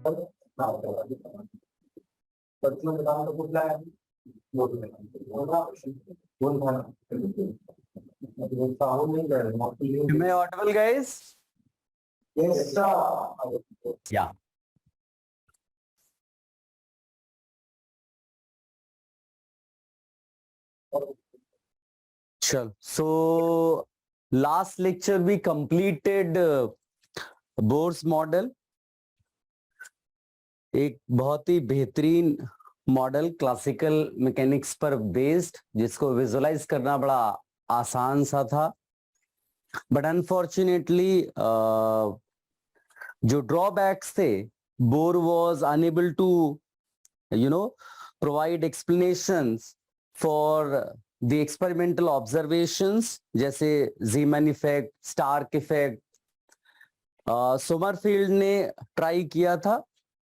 Am I audible, guys? Yes, sir. Yeah. Sure. So last lecture we completed Bohr's model. एक बहुत ही बेहतरीन model classical mechanics पर based, जिसको visualize करना बड़ा आसान सा था, बट अनफॉर्चुनेटली जो ड्रॉबैक्स थे, Bohr was unable to provide explanations for the experimental observations, जैसे Zeeman effect, Stark effect. Sommerfeld ने ट्राई किया था,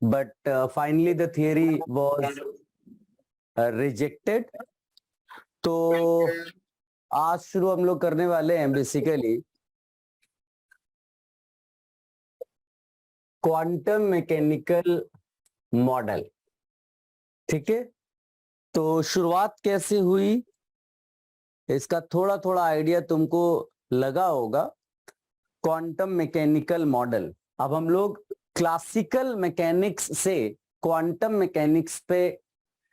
but finally the theory was rejected. तो आज शुरू हम लोग करने वाले हैं बेसिकली क्वांटम मैकेनिकल मॉडल। ठीक है, तो शुरुआत कैसे हुई इसका थोड़ा थोड़ा आइडिया तुमको लगा होगा। क्वांटम मैकेनिकल मॉडल, अब हम लोग क्लासिकल मैकेनिक्स से क्वांटम मैकेनिक्स पे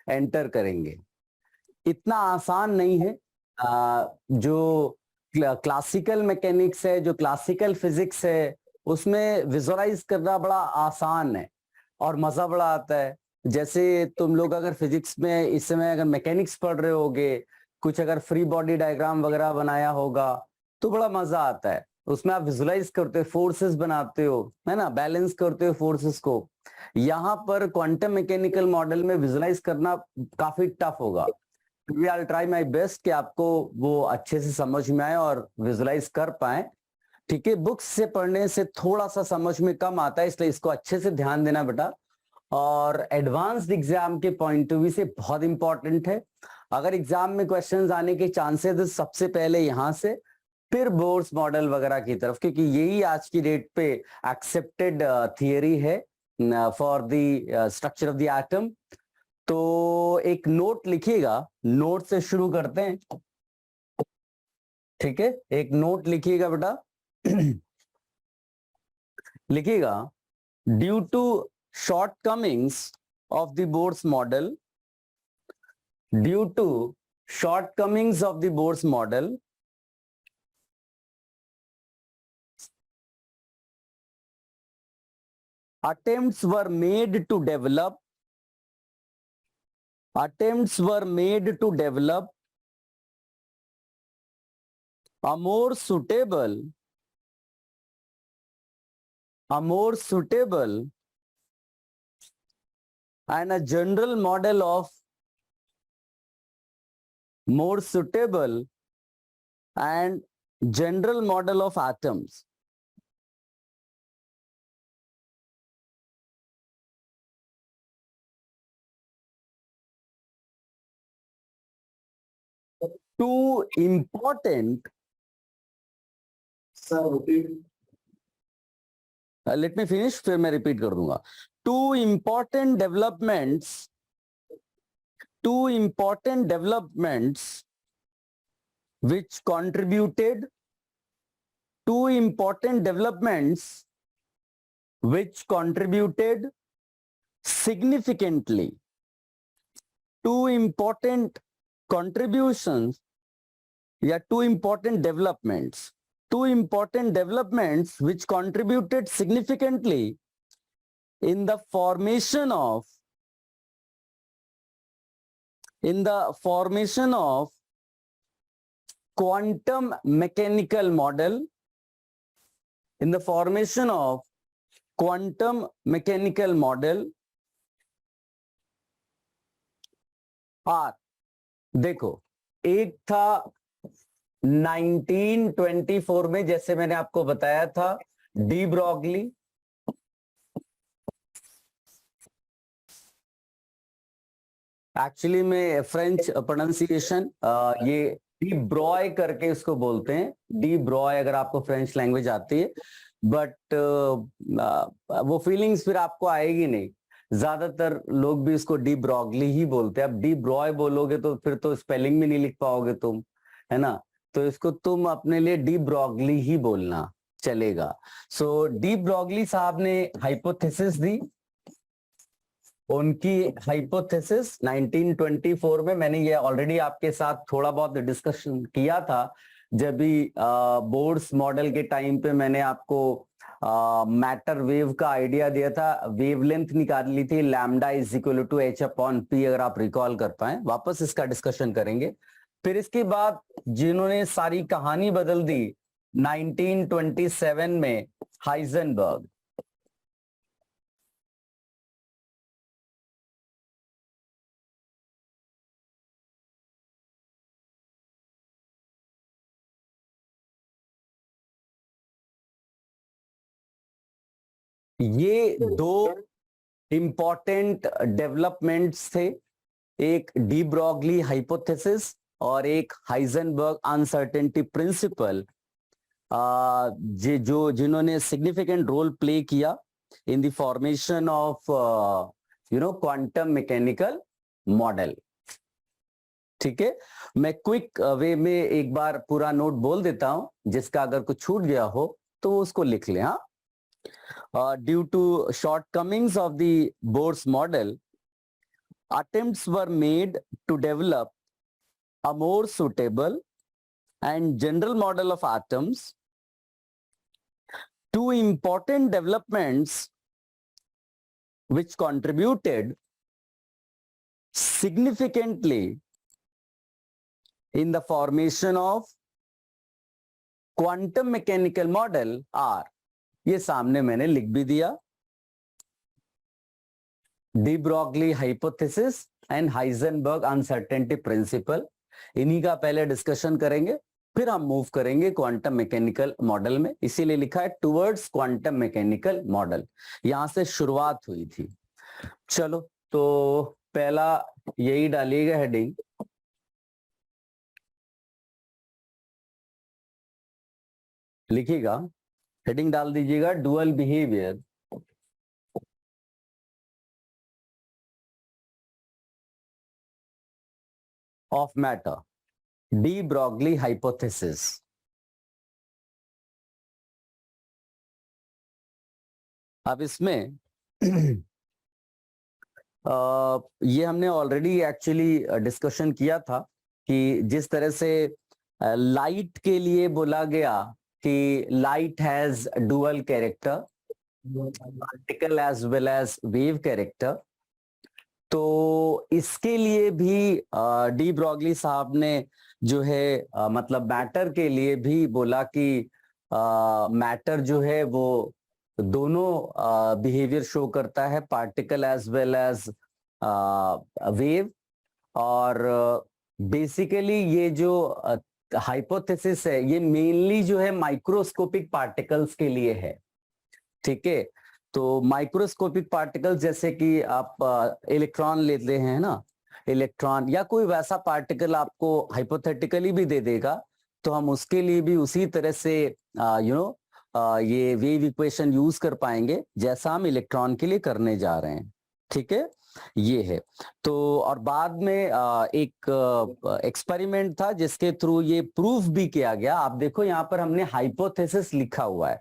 एंटर करेंगे। इतना आसान नहीं है। जो क्लासिकल मैकेनिक्स है, जो क्लासिकल फिजिक्स है, उसमें विजुअलाइज करना बड़ा आसान है और मजा बड़ा आता है। जैसे तुम लोग अगर फिजिक्स में इस समय अगर मैकेनिक्स पढ़ रहे होगे, कुछ अगर फ्री बॉडी डायग्राम वगैरह बनाया होगा तो बड़ा मजा आता है। उसमें आप विजुलाइज करते हो, फोर्सेस बनाते हो, है ना, बैलेंस करते हो फोर्सेस को। यहाँ पर क्वांटम मैकेनिकल मॉडल में विजुलाइज करना काफी टफ होगा। आई ट्राई माय बेस्ट कि आपको वो अच्छे से समझ में आए और विजुलाइज कर पाए। ठीक है, बुक्स से पढ़ने से थोड़ा सा समझ में कम आता है, इसलिए इसको अच्छे से ध्यान देना बेटा। और एडवांस्ड एग्जाम के पॉइंट ऑफ व्यू से बहुत इंपॉर्टेंट है। अगर एग्जाम में क्वेश्चंस आने के चांसेस है सबसे पहले यहाँ से, फिर बोर्स मॉडल वगैरह की तरफ, क्योंकि यही आज की डेट पे एक्सेप्टेड थियरी है for the structure of the atom. तो एक नोट लिखिएगा, नोट से शुरू करते हैं। ठीक है, एक नोट लिखिएगा बेटा। लिखिएगा, due to shortcomings of the Bohr's model, due to shortcomings of the Bohr's model, attempts were made to develop a more suitable and a general model of atoms. Two important, let me finish, फिर मैं repeat कर दूंगा। Two important developments which contributed significantly, two important contributions, yeah, two important developments which contributed significantly in the formation of quantum mechanical model, और देखो, एक था 1924 में, जैसे मैंने आपको बताया था, डी ब्रॉगली। एक्चुअली में फ्रेंच प्रोनाउंसिएशन ये डी ब्रॉय करके इसको बोलते हैं, डी ब्रॉय, अगर आपको फ्रेंच लैंग्वेज आती है बट वो फीलिंग्स फिर आपको आएगी नहीं। ज्यादातर लोग भी इसको डी ब्रॉगली ही बोलते हैं। अब डी ब्रॉय बोलोगे तो फिर तो स्पेलिंग भी नहीं लिख पाओगे तुम, है ना। तो इसको तुम अपने लिए डी ब्रॉगली ही बोलना चलेगा। सो डी ब्रॉगली साहब ने हाइपोथेसिस दी। उनकी हाइपोथेसिस 1924 में, मैंने ये ऑलरेडी आपके साथ थोड़ा बहुत डिस्कशन किया था जब भी बोर्ड्स मॉडल के टाइम पे मैंने आपको मैटर वेव का आइडिया दिया था। वेवलेंथ निकाल ली थी, lambda is equal to h upon p, अगर आप रिकॉल कर पाए। वापस इसका डिस्कशन करेंगे। फिर इसके बाद जिन्होंने सारी कहानी बदल दी 1927 में, हाइजेनबर्ग। ये दो इंपॉर्टेंट डेवलपमेंट्स थे, एक डी ब्रॉगली हाइपोथेसिस और एक हाइजेनबर्ग अनसर्टेनिटी प्रिंसिपल, जो जिन्होंने सिग्निफिकेंट रोल प्ले किया in the formation of quantum mechanical model. ठीक है, मैं क्विक वे में एक बार पूरा नोट बोल देता हूं, जिसका अगर कुछ छूट गया हो तो वो उसको लिख लें। हाँ, due to shortcomings of the Bohr's model, attempts were made to develop a more suitable and general model of atoms. Two important developments which contributed significantly in the formation of quantum mechanical model are, ये सामने मैंने लिख भी दिया, D Broglie hypothesis and Heisenberg uncertainty principle. इन्हीं का पहले discussion करेंगे, फिर हम मूव करेंगे क्वांटम मैकेनिकल मॉडल में। इसीलिए लिखा है टुवर्ड्स क्वांटम मैकेनिकल मॉडल, यहां से शुरुआत हुई थी। चलो, तो पहला यही डालिएगा हेडिंग, लिखिएगा, हेडिंग डाल दीजिएगा dual behaviour of matter, D Broglie hypothesis. अब इसमें ये हमने ऑलरेडी एक्चुअली डिस्कशन किया था कि जिस तरह से लाइट के लिए बोला गया कि light has dual character, particle as well as wave character, तो इसके लिए भी डी ब्रॉगली साहब ने जो है मतलब मैटर के लिए भी बोला कि मैटर जो है वो दोनों बिहेवियर शो करता है, particle as well as wave. और बेसिकली ये जो हाइपोथेसिस है ये मेनली जो है माइक्रोस्कोपिक पार्टिकल्स के लिए है। ठीक है, तो माइक्रोस्कोपिक पार्टिकल्स जैसे कि आप इलेक्ट्रॉन लेते हैं ना, इलेक्ट्रॉन या कोई वैसा पार्टिकल आपको हाइपोथेटिकली भी दे देगा, तो हम उसके लिए भी उसी तरह से ये वेव इक्वेशन यूज कर पाएंगे जैसा हम इलेक्ट्रॉन के लिए करने जा रहे हैं। ठीक है, ये है। तो और बाद में एक एक्सपेरिमेंट था जिसके थ्रू ये प्रूफ भी किया गया। आप देखो यहाँ पर हमने हाइपोथेसिस लिखा हुआ है।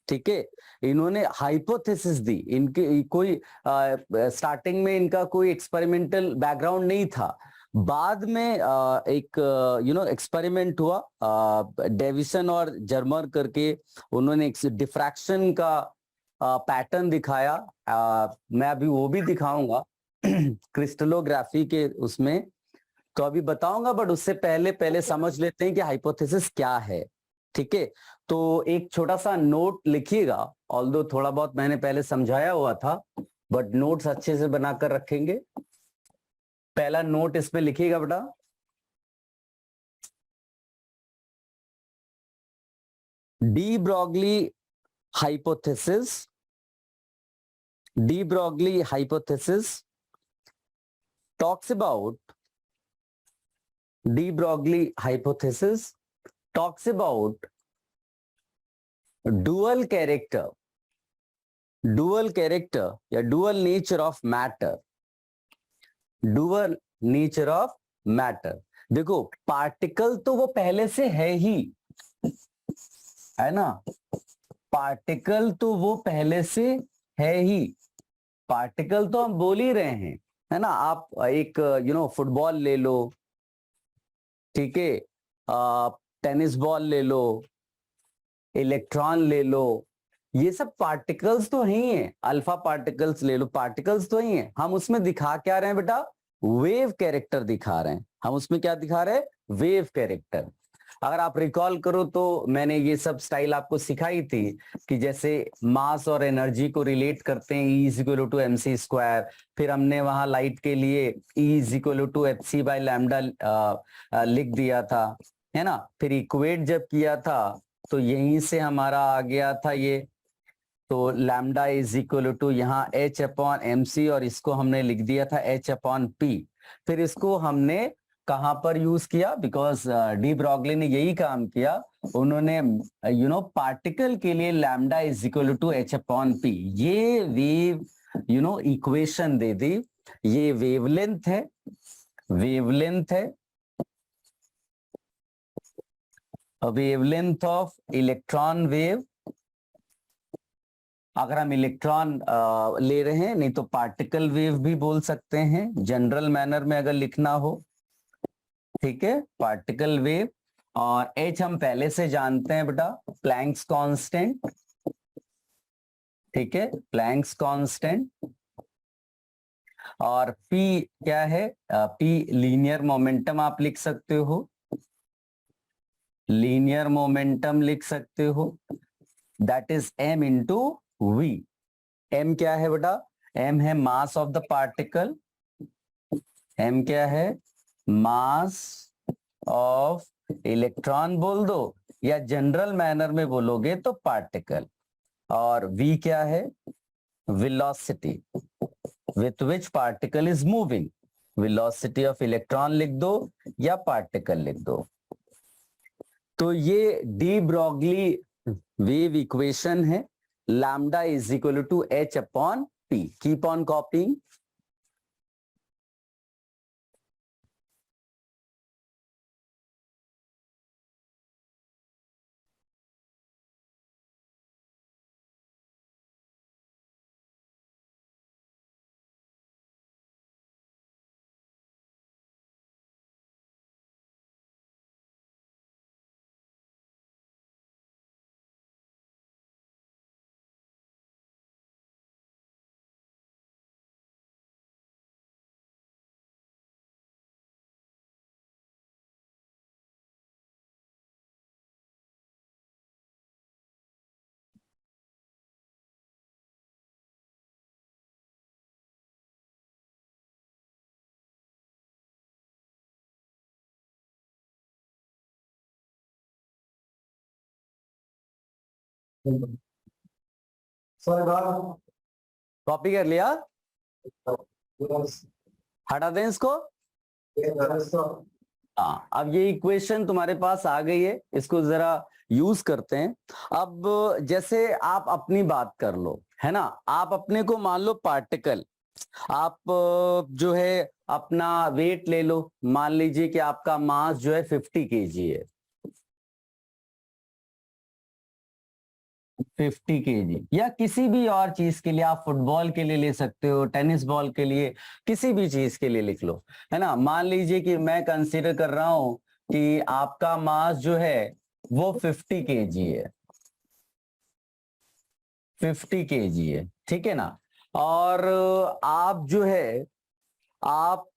ठीक है, इन्होंने हाइपोथेसिस दी, इनके कोई स्टार्टिंग में इनका कोई एक्सपेरिमेंटल बैकग्राउंड नहीं था। बाद में एक एक्सपेरिमेंट हुआ डेविसन और जर्मर करके, उन्होंने एक डिफ्रैक्शन का पैटर्न दिखाया। मैं अभी वो भी दिखाऊंगा क्रिस्टलोग्राफी के उसमें, तो अभी बताऊंगा, बट उससे पहले समझ लेते हैं कि हाइपोथेसिस क्या है। ठीक है, तो एक छोटा सा नोट लिखिएगा, ऑल्दो थोड़ा बहुत मैंने पहले समझाया हुआ था, बट नोट्स अच्छे से बनाकर रखेंगे। पहला नोट इसमें लिखिएगा बेटा, de Broglie hypothesis, de Broglie hypothesis talks about, de Broglie hypothesis talks about dual character या dual nature of matter, dual nature of matter. देखो पार्टिकल तो वो पहले से है ना, पार्टिकल तो वो पहले से है ही, पार्टिकल तो हम बोल ही रहे हैं, है ना। आप एक फुटबॉल ले लो, ठीक है, टेनिस बॉल ले लो, इलेक्ट्रॉन ले लो, ये सब पार्टिकल्स तो ही हैं। अल्फा पार्टिकल्स ले लो, पार्टिकल्स तो ही हैं। हम उसमें दिखा क्या रहे हैं बेटा, वेव कैरेक्टर दिखा रहे हैं। हम उसमें क्या दिखा रहे हैं, वेव कैरेक्टर। अगर आप रिकॉल करो तो मैंने ये सब स्टाइल आपको सिखाई थी कि जैसे मास और एनर्जी को रिलेट करते हैं, E is equal to mc square. फिर हमने वहां लाइट के लिए E is equal to hc by lambda लिख दिया था, है ना। फिर इक्वेट जब किया था तो यहीं से हमारा आ गया था ये, तो लैम्डा इज इक्वल टू यहाँ h अपॉन mc, और इसको हमने लिख दिया था h अपॉन p। फिर इसको हमने कहां पर यूज किया, बिकॉज डी ब्रॉगली ने यही काम किया, उन्होंने पार्टिकल के लिए lambda is equal to h upon p, ये वेव इक्वेशन दे दी। ये वेवलेंथ है, वेवलेंथ है, वेवलेंथ ऑफ इलेक्ट्रॉन वेव। अगर हम इलेक्ट्रॉन ले रहे हैं, नहीं तो पार्टिकल वेव भी बोल सकते हैं जनरल मैनर में अगर लिखना हो, ठीक है, पार्टिकल वेव। और h हम पहले से जानते हैं बेटा, प्लैंक्स कांस्टेंट, ठीक है, प्लैंक्स कांस्टेंट। और p क्या है, p लीनियर मोमेंटम आप लिख सकते हो, लीनियर मोमेंटम लिख सकते हो, that is m into v। m क्या है बेटा, m है mass of the particle, m क्या है, मास ऑफ इलेक्ट्रॉन बोल दो, या जनरल मैनर में बोलोगे तो पार्टिकल। और v क्या है, velocity with which particle is moving, velocity of electron लिख दो या पार्टिकल लिख दो। तो ये डी ब्रॉगली वेव इक्वेशन है, lambda is equal to h upon p। Keep on copying. Sir copy कर लिया, हटा दें इसको। हाँ, अब ये इक्वेशन तुम्हारे पास आ गई है, इसको जरा यूज करते हैं। अब जैसे आप अपनी बात कर लो, है ना, आप अपने को मान लो पार्टिकल, आप जो है अपना वेट ले लो, मान लीजिए कि आपका मास जो है 50 केजी है, 50 केजी, या किसी भी और चीज के लिए, आप फुटबॉल के लिए ले सकते हो, टेनिस बॉल के लिए, किसी भी चीज के लिए लिख लो, है ना। मान लीजिए कि मैं कंसीडर कर रहा हूं कि आपका मास जो है वो 50 केजी है, 50 केजी है, ठीक है ना। और आप जो है, आप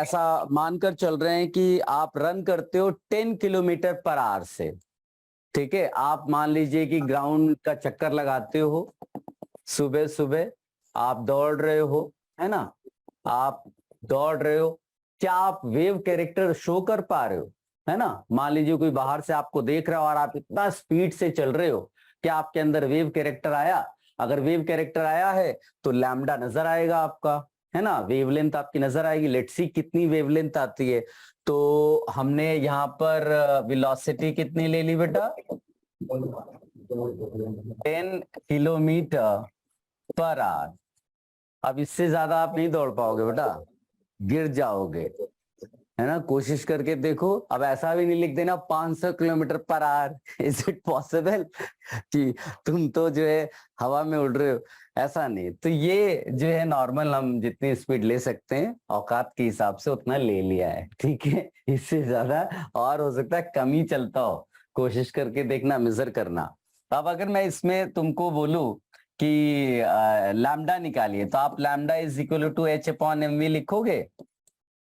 ऐसा मानकर चल रहे हैं कि आप रन करते हो 10 किलोमीटर पर आवर से, ठीक है। आप मान लीजिए कि ग्राउंड का चक्कर लगाते हो, सुबह सुबह आप दौड़ रहे हो, है ना, आप दौड़ रहे हो, क्या आप वेव कैरेक्टर शो कर पा रहे हो, है ना। मान लीजिए कोई बाहर से आपको देख रहा हो और आप इतना स्पीड से चल रहे हो, क्या आपके अंदर वेव कैरेक्टर आया? अगर वेव कैरेक्टर आया है तो लैम्डा नजर आएगा आपका, है ना, वेवलेंथ आपकी नजर आएगी। लेट्स सी कितनी वेवलेंथ आती है। तो हमने यहाँ पर वेलोसिटी कितनी ले ली बेटा, 10 किलोमीटर पर आवर। अब इससे ज्यादा आप नहीं दौड़ पाओगे बेटा, गिर जाओगे, है ना। कोशिश करके देखो। अब ऐसा भी नहीं लिख देना 500 kilometre per hour. Is it possible कि तुम तो जो है हवा में उड़ रहे हो? ऐसा नहीं। तो ये जो है नॉर्मल, हम जितनी स्पीड ले सकते हैं औकात के हिसाब से उतना ले लिया है, ठीक है। इससे ज्यादा और हो सकता है कम ही चलता हो। कोशिश करके देखना, मेजर करना। अब अगर मैं इसमें तुमको बोलूं कि लैम्डा निकालिए, तो आप lambda is equal to h upon m v लिखोगे।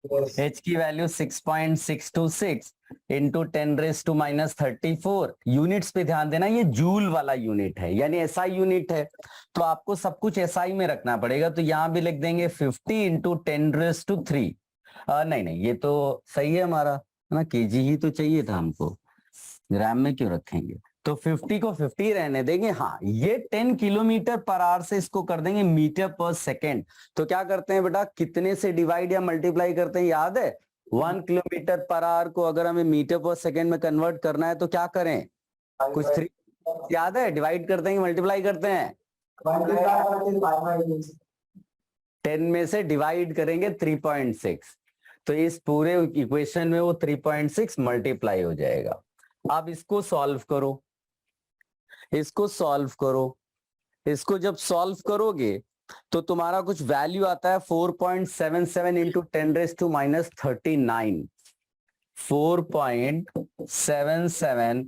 H की वैल्यू 6.626 इंटू 10⁻⁻34। यूनिट्स पे ध्यान देना, ये जूल वाला यूनिट है, यानी एसआई यूनिट है, तो आपको सब कुछ एसआई में रखना पड़ेगा। तो यहां भी लिख देंगे 50 इंटू 10⁻3। नहीं, ये तो सही है हमारा, है ना। केजी ही तो चाहिए था हमको, ग्राम में क्यों रखेंगे। तो 50 को 50 रहने देंगे। हाँ, ये 10 किलोमीटर पर आवर से इसको कर देंगे मीटर पर सेकेंड। तो क्या करते हैं बेटा, कितने से डिवाइड या मल्टीप्लाई करते हैं, याद है? 1 किलोमीटर पर आवर को अगर हमें मीटर पर सेकेंड में कन्वर्ट करना है तो क्या करें? कुछ 3 याद है? डिवाइड करते हैं, मल्टीप्लाई करते हैं? 10 में से डिवाइड करेंगे 3.6, तो इस पूरे इक्वेशन में वो 3.6 मल्टीप्लाई हो जाएगा। अब इसको सॉल्व करो, इसको सॉल्व करो। इसको जब सॉल्व करोगे तो तुम्हारा कुछ वैल्यू आता है 4.77 इंटू 10⁻39। 4.77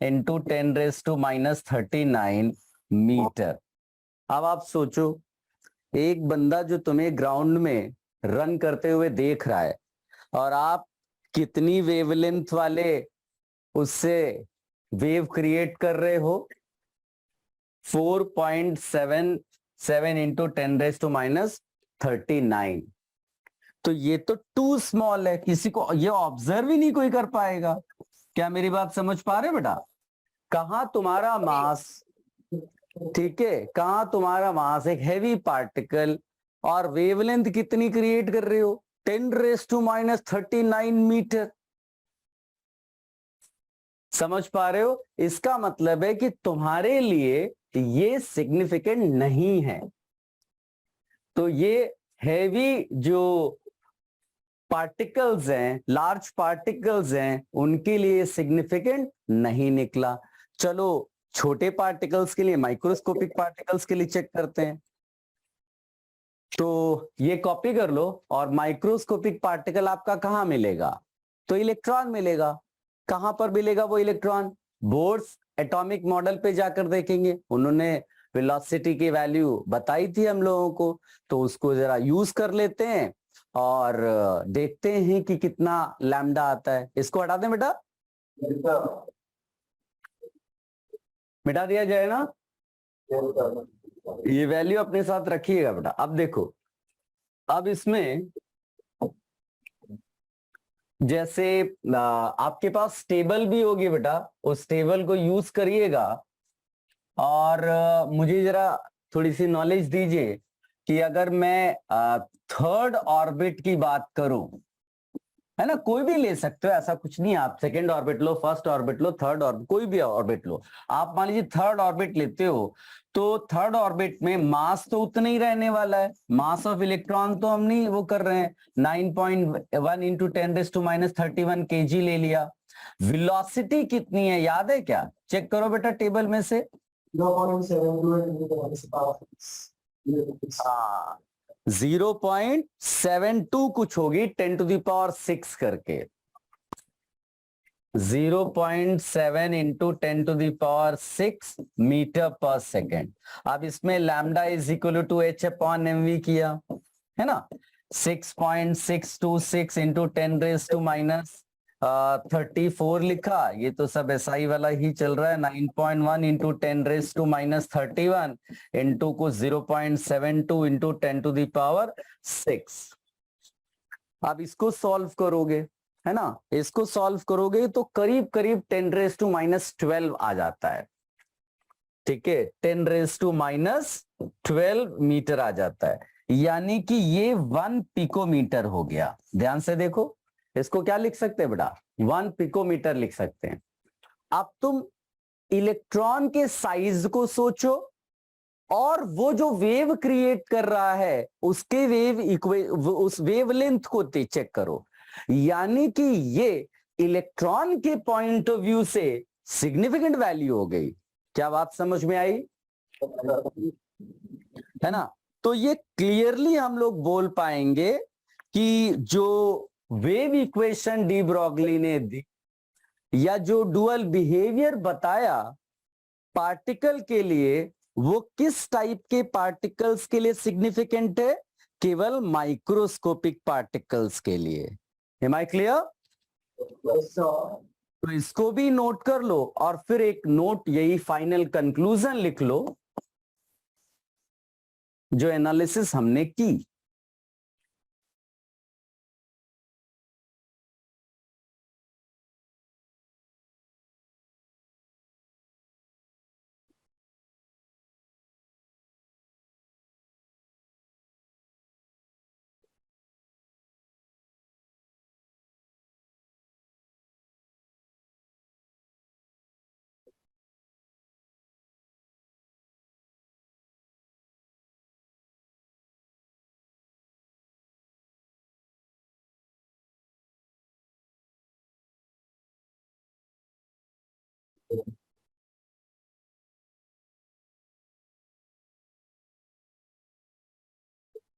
into 10⁻39 metre. अब आप सोचो, एक बंदा जो तुम्हें ग्राउंड में रन करते हुए देख रहा है और आप कितनी वेवलेंथ वाले उससे वेव क्रिएट कर रहे हो? 4.77 इंटू 10⁻39। तो ये तो टू स्मॉल है, किसी को ये ऑब्जर्व ही नहीं कोई कर पाएगा। क्या मेरी बात समझ पा रहे बेटा? कहां तुम्हारा मास, ठीक है, कहां तुम्हारा मास, एक हैवी पार्टिकल, और वेवलेंथ कितनी क्रिएट कर रहे हो? 10⁻39 मीटर। समझ पा रहे हो? इसका मतलब है कि तुम्हारे लिए ये सिग्निफिकेंट नहीं है। तो ये हैवी जो पार्टिकल्स हैं, लार्ज पार्टिकल्स हैं, उनके लिए सिग्निफिकेंट नहीं निकला। चलो छोटे पार्टिकल्स के लिए, माइक्रोस्कोपिक पार्टिकल्स के लिए चेक करते हैं। तो ये कॉपी कर लो, और माइक्रोस्कोपिक पार्टिकल आपका कहां मिलेगा? तो इलेक्ट्रॉन मिलेगा। कहां पर मिलेगा वो इलेक्ट्रॉन? बोर्स एटॉमिक मॉडल पे जाकर देखेंगे, उन्होंने वेलोसिटी की वैल्यू बताई थी हम लोगों को, तो उसको जरा यूज कर लेते हैं और देखते हैं कि कितना लैम्डा आता है। इसको हटा दें बेटा, मिटा दिया जाए ना। ये वैल्यू अपने साथ रखिएगा बेटा। अब देखो, अब इसमें जैसे आपके पास टेबल भी होगी बेटा, उस टेबल को यूज करिएगा। और मुझे जरा थोड़ी सी नॉलेज दीजिए कि अगर मैं थर्ड ऑर्बिट की बात करूं, है ना, कोई भी ले सकते हो, ऐसा कुछ नहीं, आप सेकेंड ऑर्बिट लो, फर्स्ट ऑर्बिट लो, थर्ड ऑर्बिट, कोई भी ऑर्बिट लो। आप मान लीजिए थर्ड ऑर्बिट लेते हो, तो थर्ड ऑर्बिट में मास तो उतना ही रहने वाला है। मास ऑफ इलेक्ट्रॉन तो हम नहीं वो कर रहे हैं, 9.1 इंटू 10⁻31 kg ले लिया। वेलोसिटी कितनी है याद है क्या? चेक करो बेटा टेबल में से। 0.72 कुछ होगी, 10⁻6 करके। 0.7 इंटू 10⁻6 मीटर पर सेकेंड। अब इसमें lambda is equal to h upon m v किया, है ना। 6.626 इंटू 10⁻34 लिखा। ये तो सब एसआई वाला ही चल रहा है। 9.1 इंटू 10⁻31 इंटू को 0.72 इंटू 10⁻6। अब इसको सॉल्व करोगे, है ना, इसको सॉल्व करोगे तो करीब करीब 10⁻12 आ जाता है। ठीक है, 10⁻12 मीटर आ जाता है, यानी कि ये 1 पिकोमीटर हो गया। ध्यान से देखो, इसको क्या लिख सकते हैं बेटा? 1 पिकोमीटर लिख सकते हैं। अब तुम इलेक्ट्रॉन के साइज को सोचो और वो जो वेव क्रिएट कर रहा है उसके उस वेवलेंथ को चेक करो। यानी कि ये इलेक्ट्रॉन के पॉइंट ऑफ व्यू से सिग्निफिकेंट वैल्यू हो गई। क्या बात समझ में आई? है ना? तो ये क्लियरली हम लोग बोल पाएंगे कि जो वेव इक्वेशन डी ब्रॉगली ने दी या जो डुअल बिहेवियर बताया पार्टिकल के लिए, वो किस टाइप के पार्टिकल्स के लिए सिग्निफिकेंट है? केवल माइक्रोस्कोपिक पार्टिकल्स के लिए। Am I clear? तो इसको भी नोट कर लो और फिर एक नोट, यही फाइनल कंक्लूजन लिख लो जो एनालिसिस हमने की।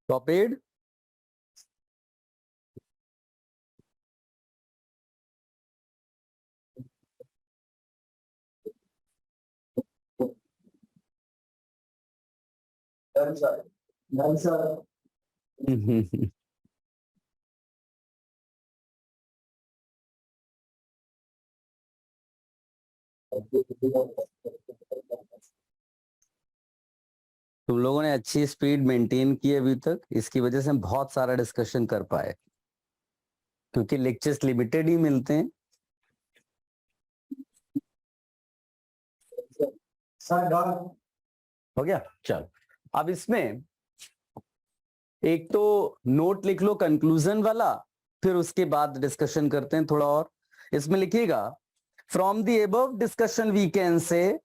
Copied? Done, sir. Done, sir. तुम लोगों ने अच्छी स्पीड मेंटेन की अभी तक, इसकी वजह से हम बहुत सारा डिस्कशन कर पाए, क्योंकि लेक्चर्स लिमिटेड ही मिलते हैं। Sir, done. हो गया? चल, अब इसमें एक तो नोट लिख लो कंक्लूजन वाला, फिर उसके बाद डिस्कशन करते हैं थोड़ा और। इसमें लिखिएगा, from the above discussion we can say,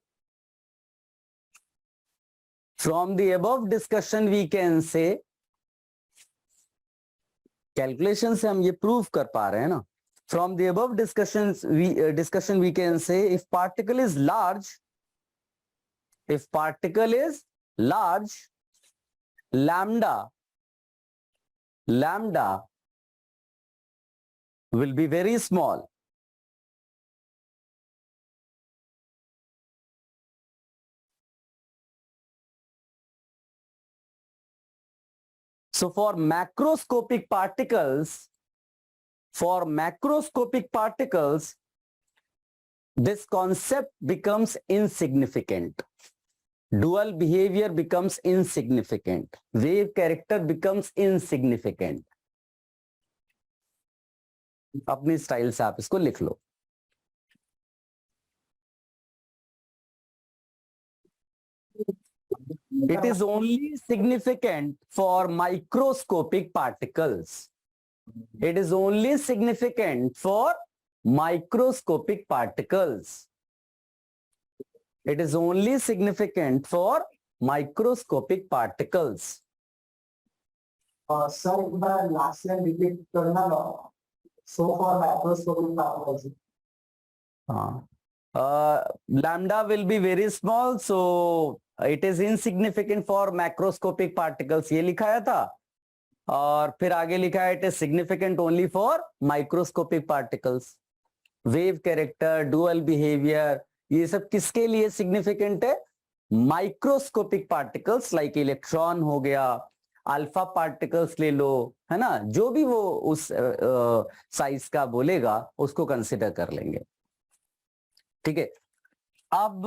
from the above discussion we can say, calculation से हम ये प्रूव कर पा रहे हैं ना। From the above discussion we can say, if particle is large, if particle is large, lambda will be very small. So for macroscopic particles, this concept becomes insignificant. Dual behavior becomes insignificant. Wave character becomes insignificant. अपनी style से आप इसको लिख लो। It is only significant for microscopic particles. It is only significant for microscopic particles. It is only significant for microscopic particles. Sir, the last line repeat करना ना. So for microscopic particles. Lambda will be very small, so it is insignificant for macroscopic particles. ये लिखाया था, और फिर आगे लिखा है it is significant only for microscopic particles. Wave character, dual behavior, ये सब किसके लिए सिग्निफिकेंट है? माइक्रोस्कोपिक पार्टिकल्स लाइक इलेक्ट्रॉन हो गया, अल्फा पार्टिकल्स ले लो, है ना, जो भी वो उस साइज का बोलेगा उसको कंसिडर कर लेंगे। ठीक है, अब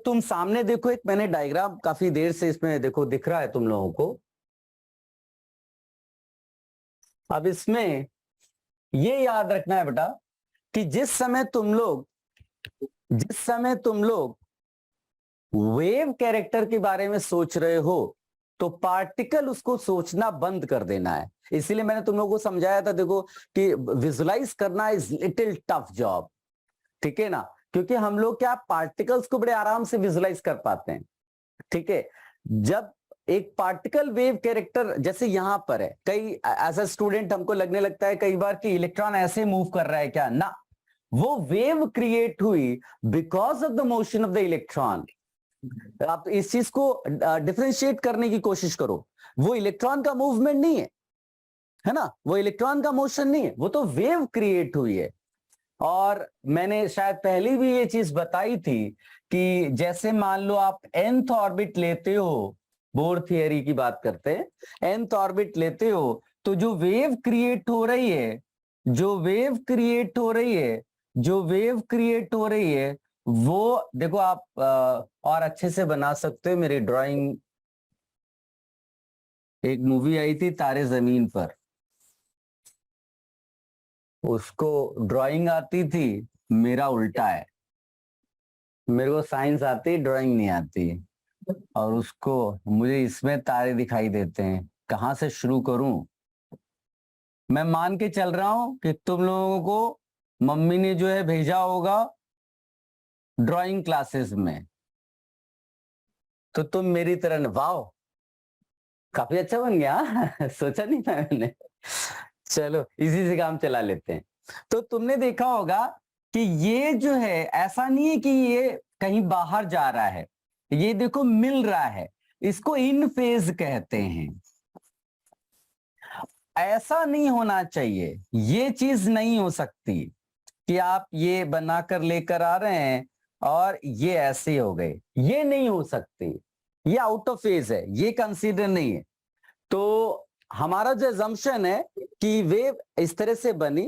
तुम सामने देखो, एक मैंने डायग्राम काफी देर से इसमें देखो दिख रहा है तुम लोगों को। अब इसमें ये याद रखना है बेटा कि जिस समय तुम लोग वेव कैरेक्टर के बारे में सोच रहे हो तो पार्टिकल उसको सोचना बंद कर देना है। इसीलिए मैंने तुम लोगों को समझाया था, देखो कि विजुलाइज करना इज लिटिल टफ जॉब, ठीक है ना, क्योंकि हम लोग क्या पार्टिकल्स को बड़े आराम से विजुलाइज कर पाते हैं। ठीक है, जब एक पार्टिकल वेव कैरेक्टर जैसे यहां पर है, कई एज अ स्टूडेंट हमको लगने लगता है कई बार कि इलेक्ट्रॉन ऐसे मूव कर रहा है क्या, ना, वो वेव क्रिएट हुई because of the motion of the electron. आप इस चीज को डिफरेंशिएट करने की कोशिश करो, वो इलेक्ट्रॉन का मूवमेंट नहीं है ना, वो इलेक्ट्रॉन का मोशन नहीं है, वो तो वेव क्रिएट हुई है। और मैंने शायद पहले भी ये चीज बताई थी कि जैसे मान लो आप nth ऑर्बिट लेते हो, बोर थियरी की बात करते हैं, nth ऑर्बिट लेते हो, तो जो वेव क्रिएट हो रही है, जो वेव क्रिएट हो रही है, जो वेव क्रिएट हो रही है, वो देखो आप और अच्छे से बना सकते हो मेरी ड्राइंग। एक मूवी आई थी तारे जमीन पर, उसको ड्राइंग आती थी, मेरा उल्टा है, मेरे को साइंस आती, ड्राइंग नहीं आती, और उसको मुझे इसमें तारे दिखाई देते हैं, कहां से शुरू करूं। मैं मान के चल रहा हूं कि तुम लोगों को मम्मी ने जो है भेजा होगा ड्राइंग क्लासेस में, तो तुम मेरी तरह, वाह काफी अच्छा बन गया हाँ? सोचा नहीं था मैंने। चलो इसी से काम चला लेते हैं। तो तुमने देखा होगा कि ये जो है ऐसा नहीं है कि ये कहीं बाहर जा रहा है, ये देखो मिल रहा है, इसको इन फेज कहते हैं। ऐसा नहीं होना चाहिए, ये चीज नहीं हो सकती कि आप ये बनाकर लेकर आ रहे हैं और ये ऐसे हो गए, ये नहीं हो सकती, ये आउट ऑफ फेज है, ये कंसीडर नहीं है। तो हमारा जो एजम्पशन है कि वेव इस तरह से बनी,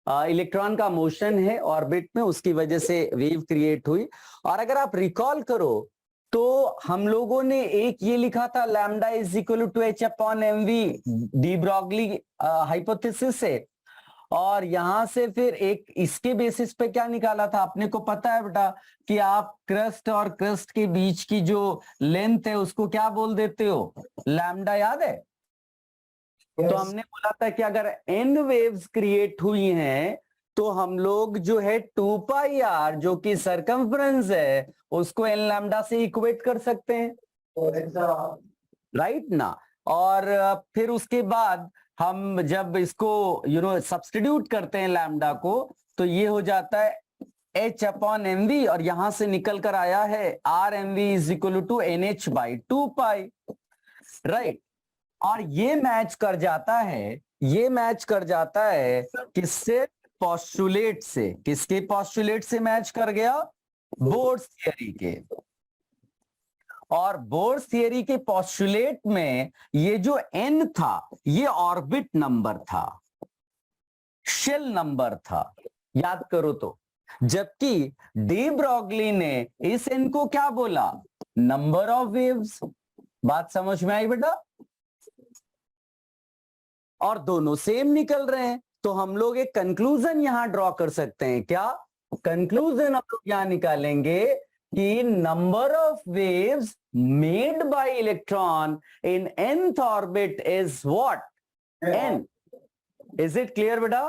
इलेक्ट्रॉन का मोशन है ऑर्बिट में, उसकी वजह से वेव क्रिएट हुई। और अगर आप रिकॉल करो तो हम लोगों ने एक ये लिखा था, lambda is equal to h upon m v, de Broglie hypothesis से, और यहां से फिर एक इसके बेसिस पे क्या निकाला था, अपने को पता है बेटा कि आप क्रस्ट और क्रस्ट के बीच की जो लेंथ है उसको क्या बोल देते हो, लैम्डा, याद है? तो हमने बोला था कि अगर एन वेव्स क्रिएट हुई हैं तो हम लोग जो है 2πr जो कि सरकमफ्रेंस है उसको एन लैम्डा से इक्वेट कर सकते हैं, राइट ना। और फिर उसके बाद हम जब इसको सब्स्टिट्यूट करते हैं लैम्डा को, तो ये हो जाता है h अपॉन एम वी, और यहां से निकल कर आया है R M V is equal to N H by 2π, right. और ये मैच कर जाता है, ये मैच कर जाता है किससे, पॉस्टुलेट से, किसके पॉस्टुलेट से मैच कर गया, बोर्स थियरी के। और बोर्स थियरी के पॉस्टुलेट में ये जो n था ये ऑर्बिट नंबर था, शेल नंबर था, याद करो तो। जबकि डी ब्रॉगली ने इस n को क्या बोला, नंबर ऑफ वेव्स। बात समझ में आई बेटा? और दोनों सेम निकल रहे हैं, तो हम लोग एक कंक्लूजन यहां ड्रॉ कर सकते हैं। क्या कंक्लूजन हम लोग यहां निकालेंगे कि number of waves made by electron in nth orbit is what, n। Is it clear बेटा?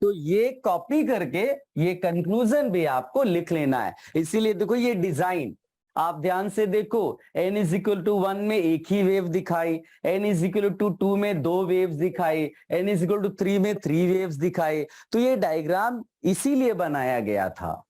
तो ये कॉपी करके ये कंक्लूजन भी आपको लिख लेना है। इसीलिए देखो ये डिजाइन आप ध्यान से देखो, n इज इक्वल टू 1 में एक ही वेव दिखाई, n इज इक्वल टू 2 में 2 वेव्स दिखाई, n इज इक्वल टू 3 में 3 वेव्स दिखाई। तो ये डायग्राम इसीलिए बनाया गया था।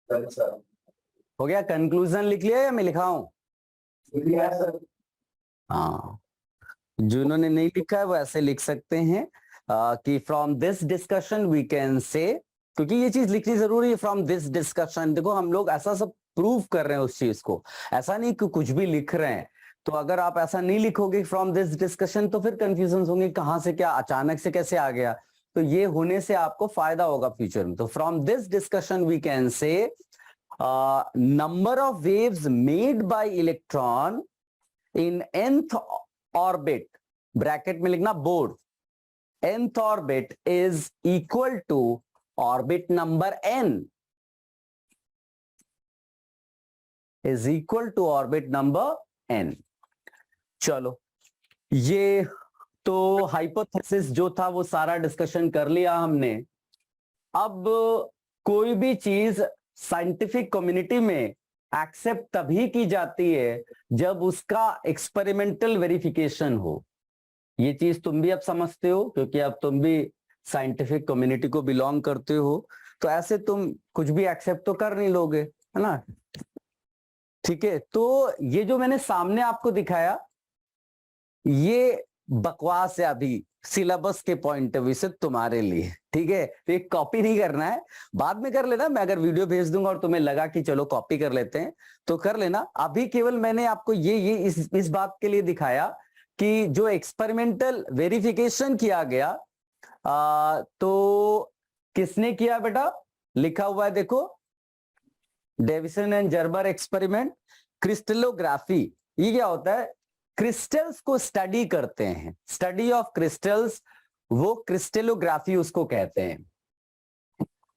sir. हो गया? कंक्लूजन लिख लिया या मैं लिखाऊं? Yes, sir. हाँ, जिन्होंने नहीं लिखा है वो ऐसे लिख सकते हैं कि from this discussion we can say, क्योंकि ये चीज लिखनी जरूरी है। फ्रॉम दिस डिस्कशन, देखो हम लोग ऐसा सब प्रूव कर रहे हैं उस चीज को, ऐसा नहीं कि कुछ भी लिख रहे हैं। तो अगर आप ऐसा नहीं लिखोगे फ्रॉम दिस डिस्कशन तो फिर कंफ्यूजन होंगे, कहां से क्या अचानक से कैसे आ गया। तो ये होने से आपको फायदा होगा फ्यूचर में। तो from this discussion we can say number of waves made by electron in nth orbit, bracket में लिखना board, nth orbit is equal to orbit number n, is equal to orbit number n। चलो, ये तो hypothesis जो था वो सारा discussion कर लिया हमने। अब कोई भी चीज साइंटिफिक कम्युनिटी में एक्सेप्ट तभी की जाती है जब उसका एक्सपेरिमेंटल वेरिफिकेशन हो। ये चीज तुम भी अब समझते हो, क्योंकि अब तुम भी साइंटिफिक कम्युनिटी को बिलोंग करते हो। तो ऐसे तुम कुछ भी एक्सेप्ट तो कर नहीं लोगे, है ना? ठीक है, तो ये जो मैंने सामने आपको दिखाया ये बकवास है अभी सिलेबस के पॉइंट ऑफ व्यू से तुम्हारे लिए, ठीक है? तो ये कॉपी नहीं करना है, बाद में कर लेना। मैं अगर वीडियो भेज दूंगा और तुम्हें लगा कि चलो कॉपी कर लेते हैं तो कर लेना। अभी केवल मैंने आपको ये इस बात के लिए दिखाया कि जो एक्सपेरिमेंटल वेरिफिकेशन किया गया तो किसने किया बेटा? लिखा हुआ है देखो, डेविसन एंड जर्बर एक्सपेरिमेंट, क्रिस्टलोग्राफी। ये क्या होता है? क्रिस्टल्स को स्टडी करते हैं, स्टडी ऑफ क्रिस्टल्स, वो क्रिस्टलोग्राफी उसको कहते हैं।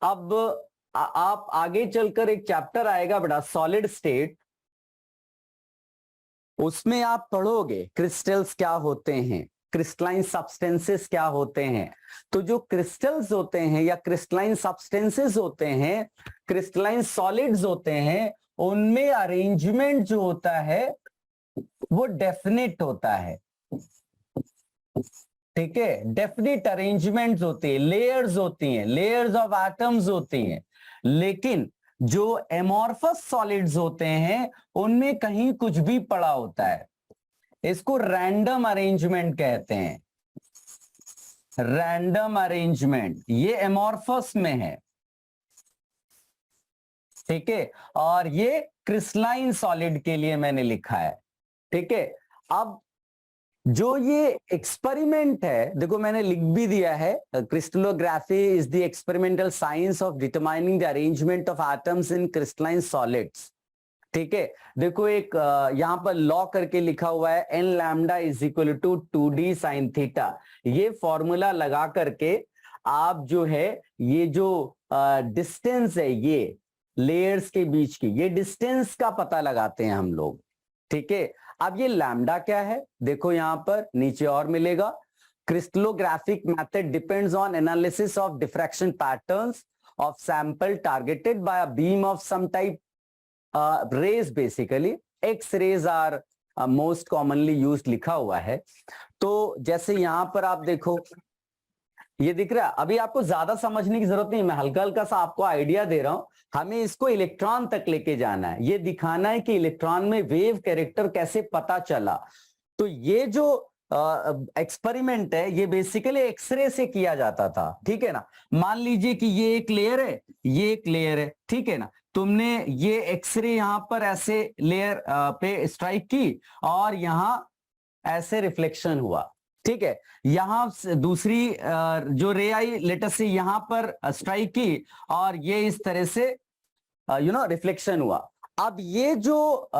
अब आप आगे चलकर एक चैप्टर आएगा बेटा सॉलिड स्टेट, उसमें आप पढ़ोगे क्रिस्टल्स क्या होते हैं, क्रिस्टलाइन सब्सटेंसेस क्या होते हैं। तो जो क्रिस्टल्स होते हैं या क्रिस्टलाइन सब्सटेंसेस होते हैं, क्रिस्टलाइन सॉलिड्स होते हैं, उनमें अरेंजमेंट जो होता है वो डेफिनेट होता है, ठीक है? डेफिनेट अरेंजमेंट्स होती है, लेयर्स होती हैं, लेयर्स ऑफ एटम्स होती हैं। लेकिन जो एमॉर्फस सॉलिड्स होते हैं उनमें कहीं कुछ भी पड़ा होता है, इसको रैंडम अरेंजमेंट कहते हैं। रैंडम अरेंजमेंट ये एमॉर्फस में है, ठीक है? और ये क्रिस्टलाइन सॉलिड के लिए मैंने लिखा है, ठीक है? अब जो ये एक्सपेरिमेंट है, देखो मैंने लिख भी दिया है, crystallography is the experimental science of determining the arrangement of atoms in crystalline solids, ठीक है? देखो एक यहां पर लॉ करके लिखा हुआ है, n lambda is equal to 2d sine theta. ये फॉर्मूला लगा करके आप जो है ये जो डिस्टेंस है ये लेयर्स के बीच की, ये डिस्टेंस का पता लगाते हैं हम लोग, ठीक है? अब ये लैम्डा क्या है देखो यहां पर नीचे और मिलेगा, crystallographic method depends on analysis of diffraction patterns of sample targeted by a beam of some type rays, basically X rays are most commonly used लिखा हुआ है। तो जैसे यहां पर आप देखो ये दिख रहा है, अभी आपको ज्यादा समझने की जरूरत नहीं, मैं हल्का हल्का सा आपको आइडिया दे रहा हूं। हमें इसको इलेक्ट्रॉन तक लेके जाना है, ये दिखाना है कि इलेक्ट्रॉन में वेव कैरेक्टर कैसे पता चला। तो ये जो एक्सपेरिमेंट है ये बेसिकली एक्सरे से किया जाता था, ठीक है ना? मान लीजिए कि ये एक लेयर है, ये एक लेयर है, ठीक है ना? तुमने ये एक्सरे यहां पर ऐसे लेयर पे स्ट्राइक की और यहां ऐसे रिफ्लेक्शन हुआ, ठीक है? यहां दूसरी जो रे आई लेटर से यहां पर स्ट्राइक की और ये इस तरह से रिफ्लेक्शन हुआ। अब ये जो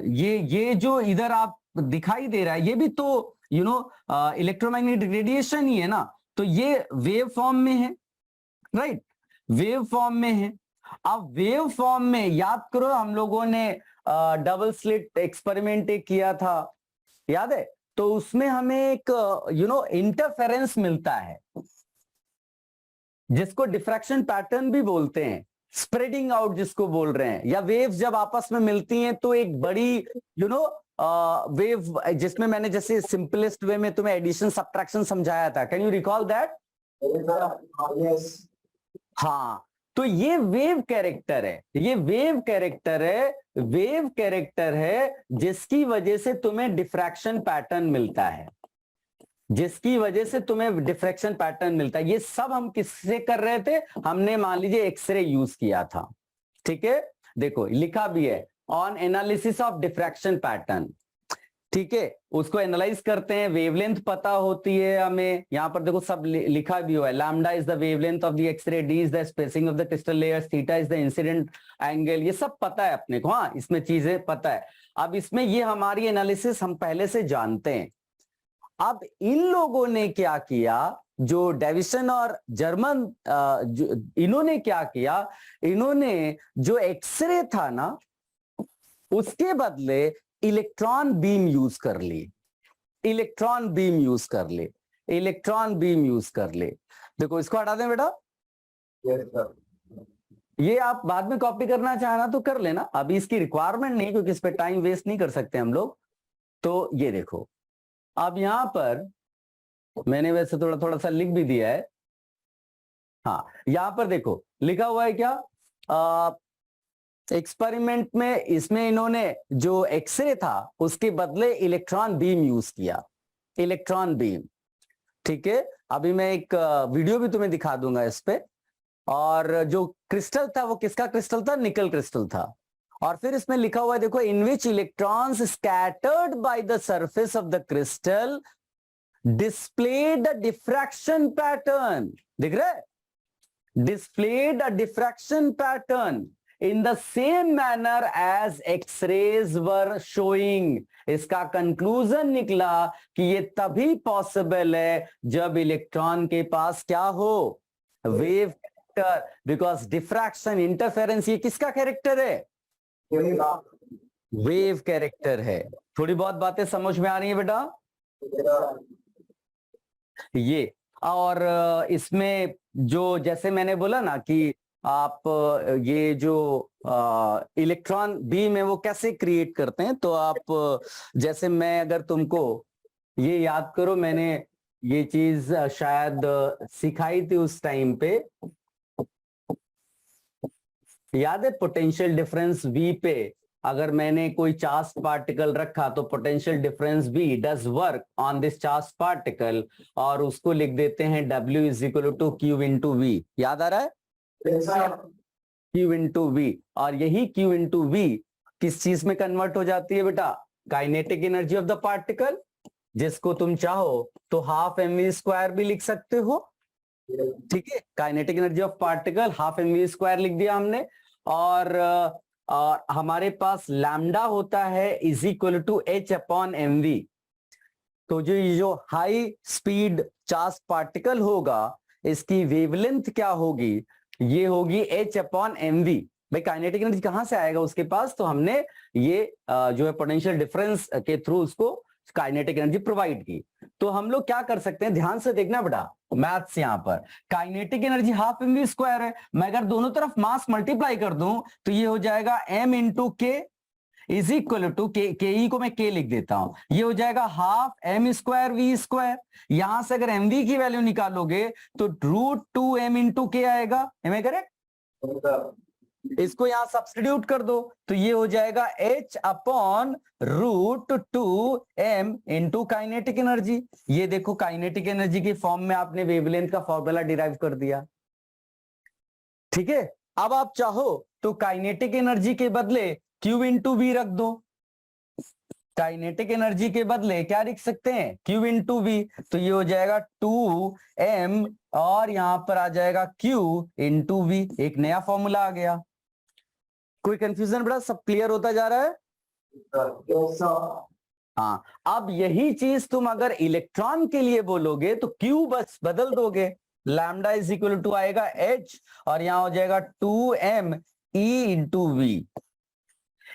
ये जो इधर आप दिखाई दे रहा है ये भी तो इलेक्ट्रोमैग्नेटिक रेडिएशन ही है ना, तो ये वेव फॉर्म में है, राइट? वेव फॉर्म में है। अब वेव फॉर्म में याद करो हम लोगों ने डबल स्लिट एक्सपेरिमेंट किया था, याद है? तो उसमें हमें एक इंटरफेरेंस मिलता है जिसको डिफ्रैक्शन पैटर्न भी बोलते हैं, स्प्रेडिंग आउट जिसको बोल रहे हैं, या वेव्स जब आपस में मिलती हैं तो एक बड़ी वेव, जिसमें मैंने जैसे सिंपलेस्ट वे में तुम्हें एडिशन सब्ट्रैक्शन समझाया था, can you recall that? Yes. हाँ, तो ये वेव कैरेक्टर है, ये वेव कैरेक्टर है, वेव कैरेक्टर है जिसकी वजह से तुम्हें डिफ्रैक्शन पैटर्न मिलता है, जिसकी वजह से तुम्हें डिफ्रैक्शन पैटर्न मिलता है। ये सब हम किससे कर रहे थे? हमने मान लीजिए एक्सरे यूज किया था, ठीक है। देखो लिखा भी है on analysis of diffraction pattern, ठीक है। उसको एनालाइज करते हैं, वेवलेंथ पता होती है हमें, यहां पर देखो सब लिखा भी हुआ है। Lambda is the wavelength of the X ray, d is the spacing of the crystal layers, theta is the incident angle, ये सब पता है अपने को। हाँ, इसमें चीजें पता है। अब इसमें ये हमारी एनालिसिस हम पहले से जानते हैं। अब इन लोगों ने क्या किया, जो डेविसन और जर्मन, इन्होंने क्या किया, इन्होंने जो एक्सरे था ना उसके बदले इलेक्ट्रॉन बीम यूज कर ली, इलेक्ट्रॉन बीम यूज कर ले, इलेक्ट्रॉन बीम यूज कर ले। देखो इसको हटा दें बेटा, ये आप बाद में कॉपी करना चाहना तो कर लेना, अभी इसकी रिक्वायरमेंट नहीं, क्योंकि इस पे टाइम वेस्ट नहीं कर सकते हम लोग। तो ये देखो, अब यहां पर मैंने वैसे थोड़ा थोड़ा सा लिख भी दिया है। हाँ, यहां पर देखो लिखा हुआ है क्या, एक्सपेरिमेंट में इसमें इन्होंने जो एक्सरे था उसके बदले इलेक्ट्रॉन बीम यूज किया, इलेक्ट्रॉन बीम, ठीक है। अभी मैं एक वीडियो भी तुम्हें दिखा दूंगा इस पे। और जो क्रिस्टल था वो किसका क्रिस्टल था? निकल क्रिस्टल था। और फिर इसमें लिखा हुआ है देखो, in which electrons scattered by the surface of the crystal displayed a diffraction pattern, दिख रहा है? Displayed a diffraction pattern in the same manner as X-rays were showing. इसका कंक्लूजन निकला कि ये तभी पॉसिबल है जब इलेक्ट्रॉन के पास क्या हो, wave character, because diffraction interference, ये किसका कैरेक्टर है? वेव कैरेक्टर है। थोड़ी बहुत बातें समझ में आ रही है बेटा? ये और इसमें जो जैसे मैंने बोला ना कि आप ये जो इलेक्ट्रॉन बीम है वो कैसे क्रिएट करते हैं, तो आप जैसे मैं अगर तुमको ये याद करो, मैंने ये चीज शायद सिखाई थी उस टाइम पे, याद है? पोटेंशियल डिफरेंस V पे अगर मैंने कोई चार्ज पार्टिकल रखा तो potential difference V does work on this charge particle, और उसको लिख देते हैं W is equal to Q into V। याद आ रहा है? Q into V। और यही Q इंटू V किस चीज में कन्वर्ट हो जाती है बेटा? Kinetic energy of the particle, जिसको तुम चाहो तो हाफ mv² भी लिख सकते हो, ठीक है। Kinetic energy of particle half mv² लिख दिया हमने। और हमारे पास लैम्डा होता है इज इक्वल टू h/mv। तो जो हाई स्पीड चार्ज पार्टिकल होगा इसकी वेवलेंथ क्या होगी? ये होगी h/mv। भाई काइनेटिक एनर्जी कहां से आएगा उसके पास? तो हमने ये जो है पोटेंशियल डिफरेंस के थ्रू उसको काइनेटिक एनर्जी प्रोवाइड की। तो हम लोग क्या कर सकते हैं, ध्यान से देखना बेटा मैथ्स, यहां पर काइनेटिक एनर्जी हाफ mv² है। मैं अगर दोनों तरफ मास मल्टीप्लाई कर दूं तो ये हो जाएगा m इंटू के इज इक्वल टू के ई को मैं के लिख देता हूं, ये हो जाएगा हाफ m² v²। यहां से अगर mv की वैल्यू निकालोगे तो √2m इंटू के आएगा, एम आई करेक्ट? इसको यहां सब्स्टिट्यूट कर दो तो ये हो जाएगा h/√2m इंटू काइनेटिक एनर्जी। ये देखो काइनेटिक एनर्जी की फॉर्म में आपने वेवलेंथ का फॉर्मूला डिराइव कर दिया, ठीक है। अब आप चाहो तो काइनेटिक एनर्जी के बदले Q इंटू V रख दो, काइनेटिक एनर्जी के बदले क्या लिख सकते हैं? Q into V। तो ये हो जाएगा 2m और यहां पर आ जाएगा Q इंटू V, एक नया फॉर्मूला आ गया। कोई कंफ्यूजन बड़ा? सब क्लियर होता जा रहा है? हाँ, अब यही चीज तुम अगर इलेक्ट्रॉन के लिए बोलोगे तो Q बस बदल दोगे, लैम्डा इज इक्वल टू आएगा H और यहां हो जाएगा 2m E into V।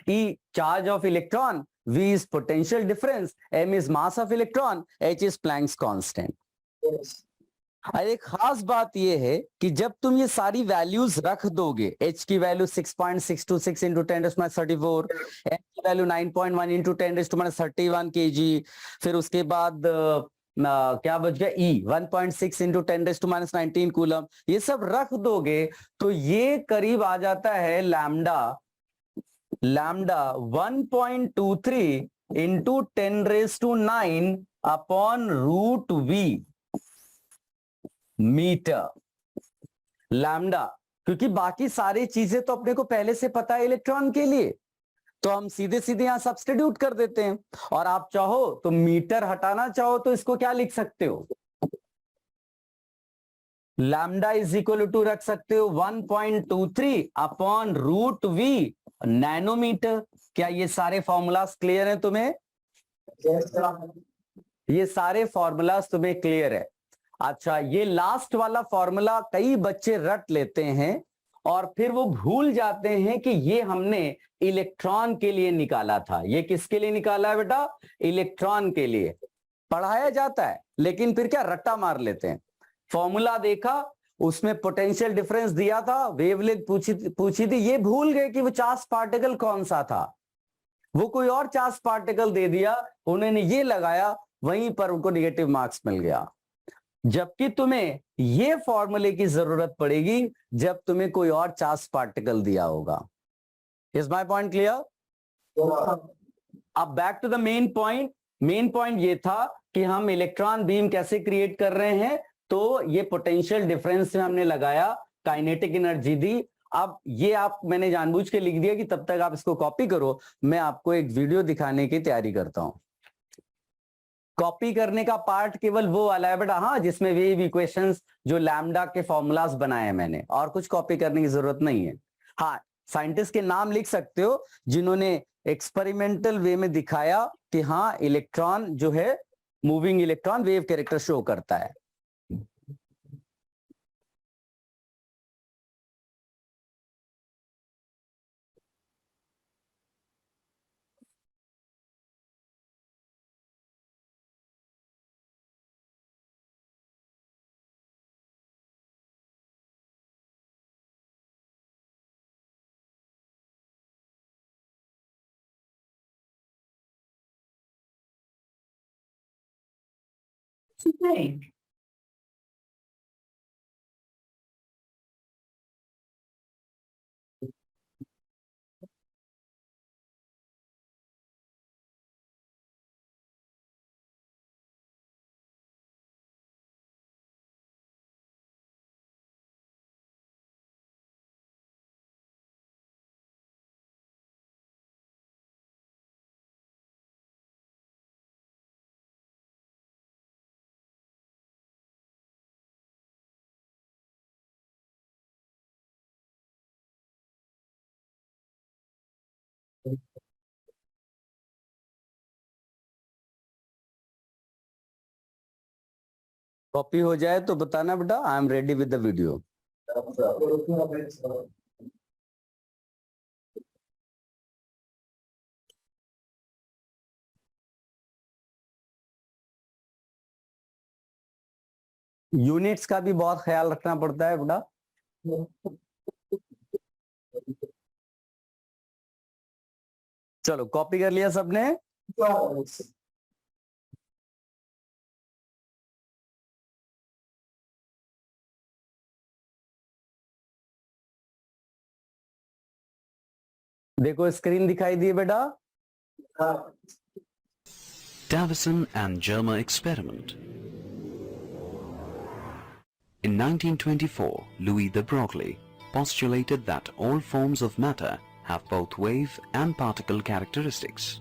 E charge of electron, V is potential difference, m is mass of electron, h is Planck's constant। और एक खास बात यह है कि जब तुम ये सारी वैल्यूज रख दोगे, h की वैल्यू 6.626 इंटू 10⁻34, m की वैल्यू 9.1 इंटू 10⁻31 kg, फिर उसके बाद क्या बच गया E 1.6 इंटू 10⁻⁻19 कूलम, ये सब रख दोगे तो ये करीब आ जाता है lambda 1.23 into 10⁻9 upon root V metre lambda, क्योंकि बाकी सारी चीजें तो अपने को पहले से पता है इलेक्ट्रॉन के लिए, तो हम सीधे सीधे यहां सब्स्टिट्यूट कर देते हैं। और आप चाहो तो मीटर हटाना चाहो तो इसको क्या लिख सकते हो, लैम्डा इज इक्वल टू रख सकते हो 1.23 अपॉन रूट V नैनोमीटर। क्या ये सारे फॉर्मूलाज क्लियर है तुम्हें? ये सारे फॉर्मूलाज तुम्हें क्लियर है? अच्छा, ये लास्ट वाला फॉर्मूला कई बच्चे रट लेते हैं और फिर वो भूल जाते हैं कि ये हमने इलेक्ट्रॉन के लिए निकाला था। ये किसके लिए निकाला है बेटा? इलेक्ट्रॉन के लिए। पढ़ाया जाता है लेकिन फिर क्या रट्टा मार लेते हैं। फॉर्मूला देखा, उसमें पोटेंशियल डिफरेंस दिया था, वेवलेंथ पूछी थी, ये भूल गए कि वो चार्ज पार्टिकल कौन सा था, वो कोई और चार्ज पार्टिकल दे दिया, उन्होंने ये लगाया, वहीं पर उनको नेगेटिव मार्क्स मिल गया। जबकि तुम्हें ये फॉर्मूले की जरूरत पड़ेगी जब तुम्हें कोई और चार्ज पार्टिकल दिया होगा। Is my point clear? अब back to the main point. Main point ये था कि हम इलेक्ट्रॉन बीम कैसे क्रिएट कर रहे हैं, तो ये पोटेंशियल डिफरेंस में हमने लगाया, काइनेटिक एनर्जी दी। अब ये मैंने जानबूझ के लिख दिया कि तब तक आप इसको कॉपी करो, मैं आपको एक वीडियो दिखाने की तैयारी करता हूं। कॉपी करने का पार्ट केवल वो वाला है बेटा, हाँ, जिसमें वेव इक्वेशंस जो लैम्डा के फॉर्मूलाज बनाए हैं मैंने, और कुछ कॉपी करने की जरूरत नहीं है। हाँ, साइंटिस्ट के नाम लिख सकते हो जिन्होंने एक्सपेरिमेंटल वे में दिखाया कि हाँ, इलेक्ट्रॉन जो है, moving electron wave character show करता है। Today. कॉपी हो जाए तो बताना बेटा, I am ready with the video. Units का भी बहुत ख्याल रखना पड़ता है बेटा। चलो, कॉपी कर लिया सबने? देखो, स्क्रीन दिखाई दी बेटा? Davison and Germer experiment. In 1924, Louis de Broglie postulated that all forms of matter have both wave and particle characteristics.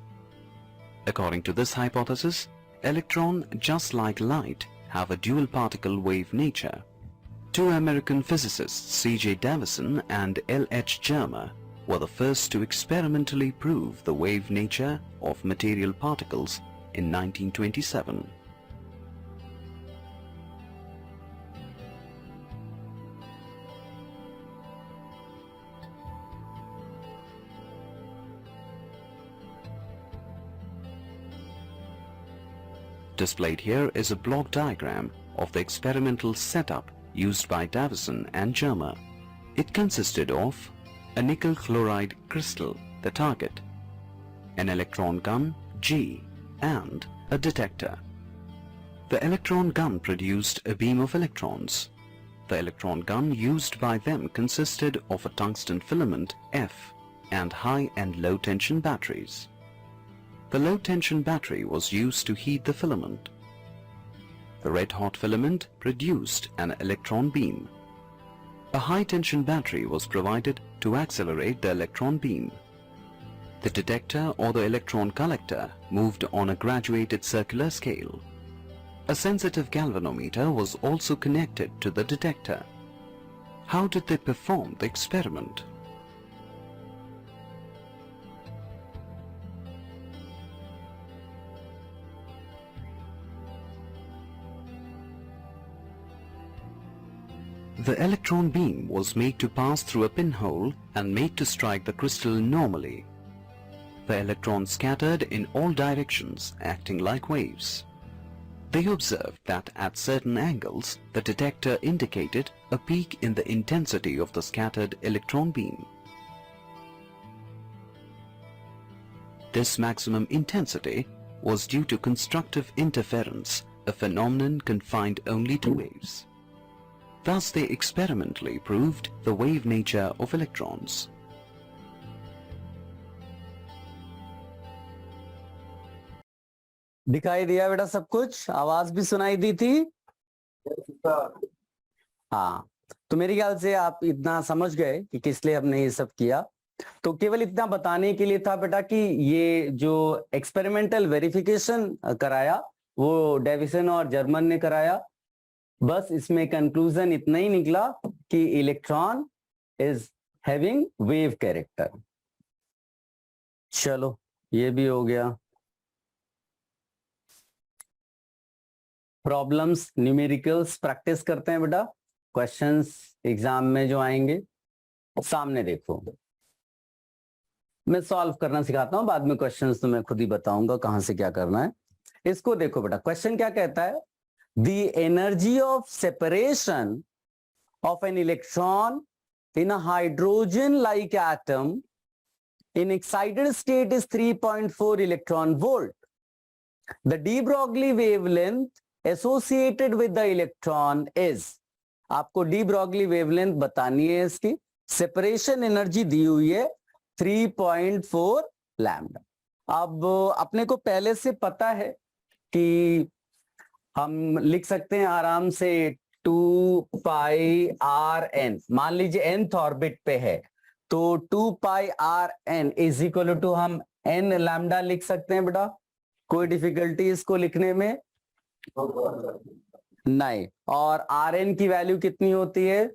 According to this hypothesis, electron, just like light, have a dual particle wave nature. Two American physicists, C.J. Davison and L.H. Germer, were the first to experimentally prove the wave nature of material particles in 1927. Displayed here is a block diagram of the experimental setup used by Davison and Germer. It consisted of a nickel chloride crystal, the target, an electron gun, G, and a detector. The electron gun produced a beam of electrons. The electron gun used by them consisted of a tungsten filament F and high and low tension batteries. The low tension battery was used to heat the filament. The red hot filament produced an electron beam. A high tension battery was provided to accelerate the electron beam. The detector or the electron collector moved on a graduated circular scale. A sensitive galvanometer was also connected to the detector. How did they perform the experiment? The electron beam was made to pass through a pinhole and made to strike the crystal normally. The electrons scattered in all directions, acting like waves. They observed that at certain angles, the detector indicated a peak in the intensity of the scattered electron beam. This maximum intensity was due to constructive interference, a phenomenon confined only to waves. Thus they experimentally proved the wave nature of electrons. दिखाई दिया बेटा सब कुछ? आवाज भी सुनाई दी थी? हाँ, तो मेरे ख्याल से आप इतना समझ गए कि किस लिए हमने ये सब किया। तो केवल इतना बताने के लिए था बेटा कि ये जो एक्सपेरिमेंटल वेरिफिकेशन कराया वो डेविसन और जर्मन ने कराया। बस इसमें कंक्लूजन इतना ही निकला कि electron is having wave character. चलो ये भी हो गया। प्रॉब्लम्स न्यूमेरिकल्स प्रैक्टिस करते हैं बेटा। क्वेश्चंस एग्जाम में जो आएंगे सामने देखो, मैं सॉल्व करना सिखाता हूं, बाद में क्वेश्चंस तो मैं खुद ही बताऊंगा कहां से क्या करना है। इसको देखो बेटा, क्वेश्चन क्या कहता है? The energy of separation of an electron in a hydrogen-like atom in excited state is 3.4 electron volt. The de Broglie wavelength associated with the electron is, आपको de Broglie wavelength बतानी है, इसकी सेपरेशन एनर्जी दी हुई है 3.4 lambda. अब अपने को पहले से पता है कि हम लिख सकते हैं आराम से 2 पाई आर एन, मान लीजिए nth ऑर्बिट पे है तो 2 pi R N is equal to हम n लैम्डा लिख सकते हैं बेटा। कोई डिफिकल्टी इसको लिखने में नहीं। और आर एन की वैल्यू कितनी होती है?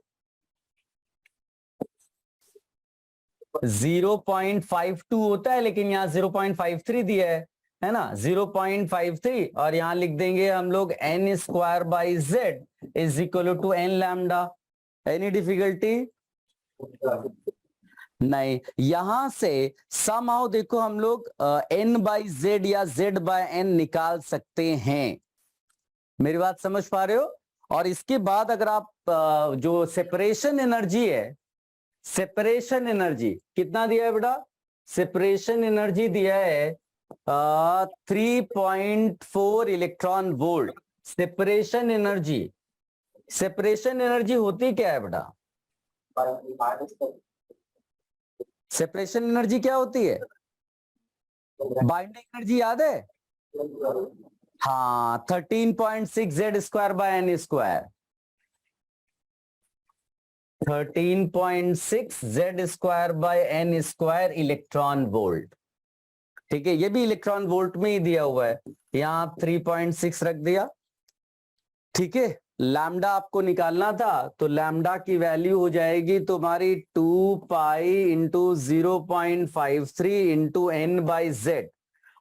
0.52 होता है, लेकिन यहाँ 0.53 दिया है ना, 0.53, और यहां लिख देंगे हम लोग n square by z is equal to n lambda. Any difficulty? नहीं। यहां से समहाउ देखो हम लोग n बाई जेड या z बाय n निकाल सकते हैं। मेरी बात समझ पा रहे हो? और इसके बाद अगर आप जो सेपरेशन एनर्जी है, सेपरेशन एनर्जी कितना दिया है बेटा? सेपरेशन एनर्जी दिया है 3.4 electron volt. Separation energy, separation energy होती क्या है बेटा? सेपरेशन एनर्जी क्या होती है? बाइंडिंग एनर्जी याद है? हाँ, 13.6 z square by n square. 13.6 z square by n square electron volt. ठीक है, ये भी इलेक्ट्रॉन वोल्ट में ही दिया हुआ है, यहां 3.6 रख दिया। ठीक है, लैम्डा आपको निकालना था तो लैम्डा की वैल्यू हो जाएगी तुम्हारी 2 pi into 0.53 into n by z,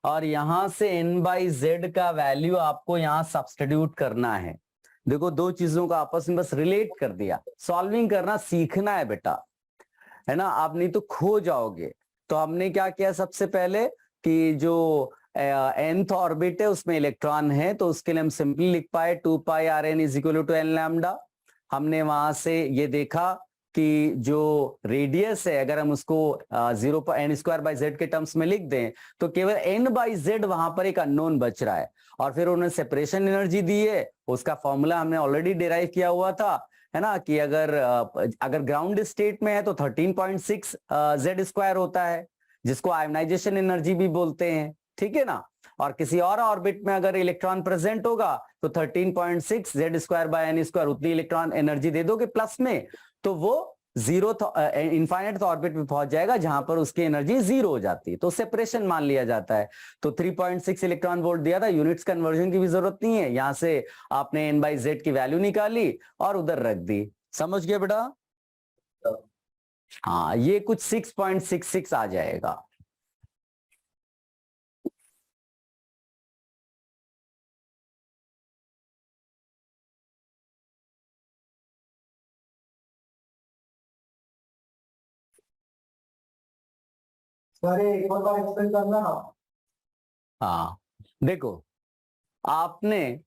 और यहां से एन बाई जेड का वैल्यू आपको यहां सब्स्टिट्यूट करना है। देखो दो चीजों को आपस में बस रिलेट कर दिया। सॉल्विंग करना सीखना है बेटा, है ना, आप नहीं तो खो जाओगे। तो हमने क्या किया सबसे पहले कि जो nth ऑर्बिट है उसमें इलेक्ट्रॉन है, तो उसके लिए हम सिंपली लिख पाए 2 pi R N is equal to N lambda. हमने वहां से ये देखा कि जो रेडियस है अगर हम उसको 0.n²/z के टर्म्स में लिख दें तो केवल n/z वहां पर एक अननोन बच रहा है। और फिर उन्होंने सेपरेशन एनर्जी दी है, उसका फॉर्मूला हमने ऑलरेडी डिराइव किया हुआ था, है ना, कि अगर ग्राउंड स्टेट में है तो 13.6 z² होता है, जिसको आयोनाइजेशन एनर्जी भी बोलते हैं, ठीक है ना। और किसी और ऑर्बिट में अगर इलेक्ट्रॉन प्रेजेंट होगा तो 13.6 z²/n², उतनी इलेक्ट्रॉन एनर्जी दे दोगे प्लस में, तो वो जीरो इनफाइनाइट ऑर्बिट में पहुंच जाएगा जहां पर उसकी एनर्जी जीरो हो जाती है, तो सेपरेशन मान लिया जाता है। तो 3.6 इलेक्ट्रॉन वोल्ट दिया था, यूनिट्स कन्वर्जन की भी जरूरत नहीं है, यहां से आपने n/z की वैल्यू निकाली और उधर रख दी। समझ गए बेटा? हाँ, ये कुछ 6.66 आ जाएगा। सर एक और बार एक्सप्लेन करना ना। हाँ देखो, आपने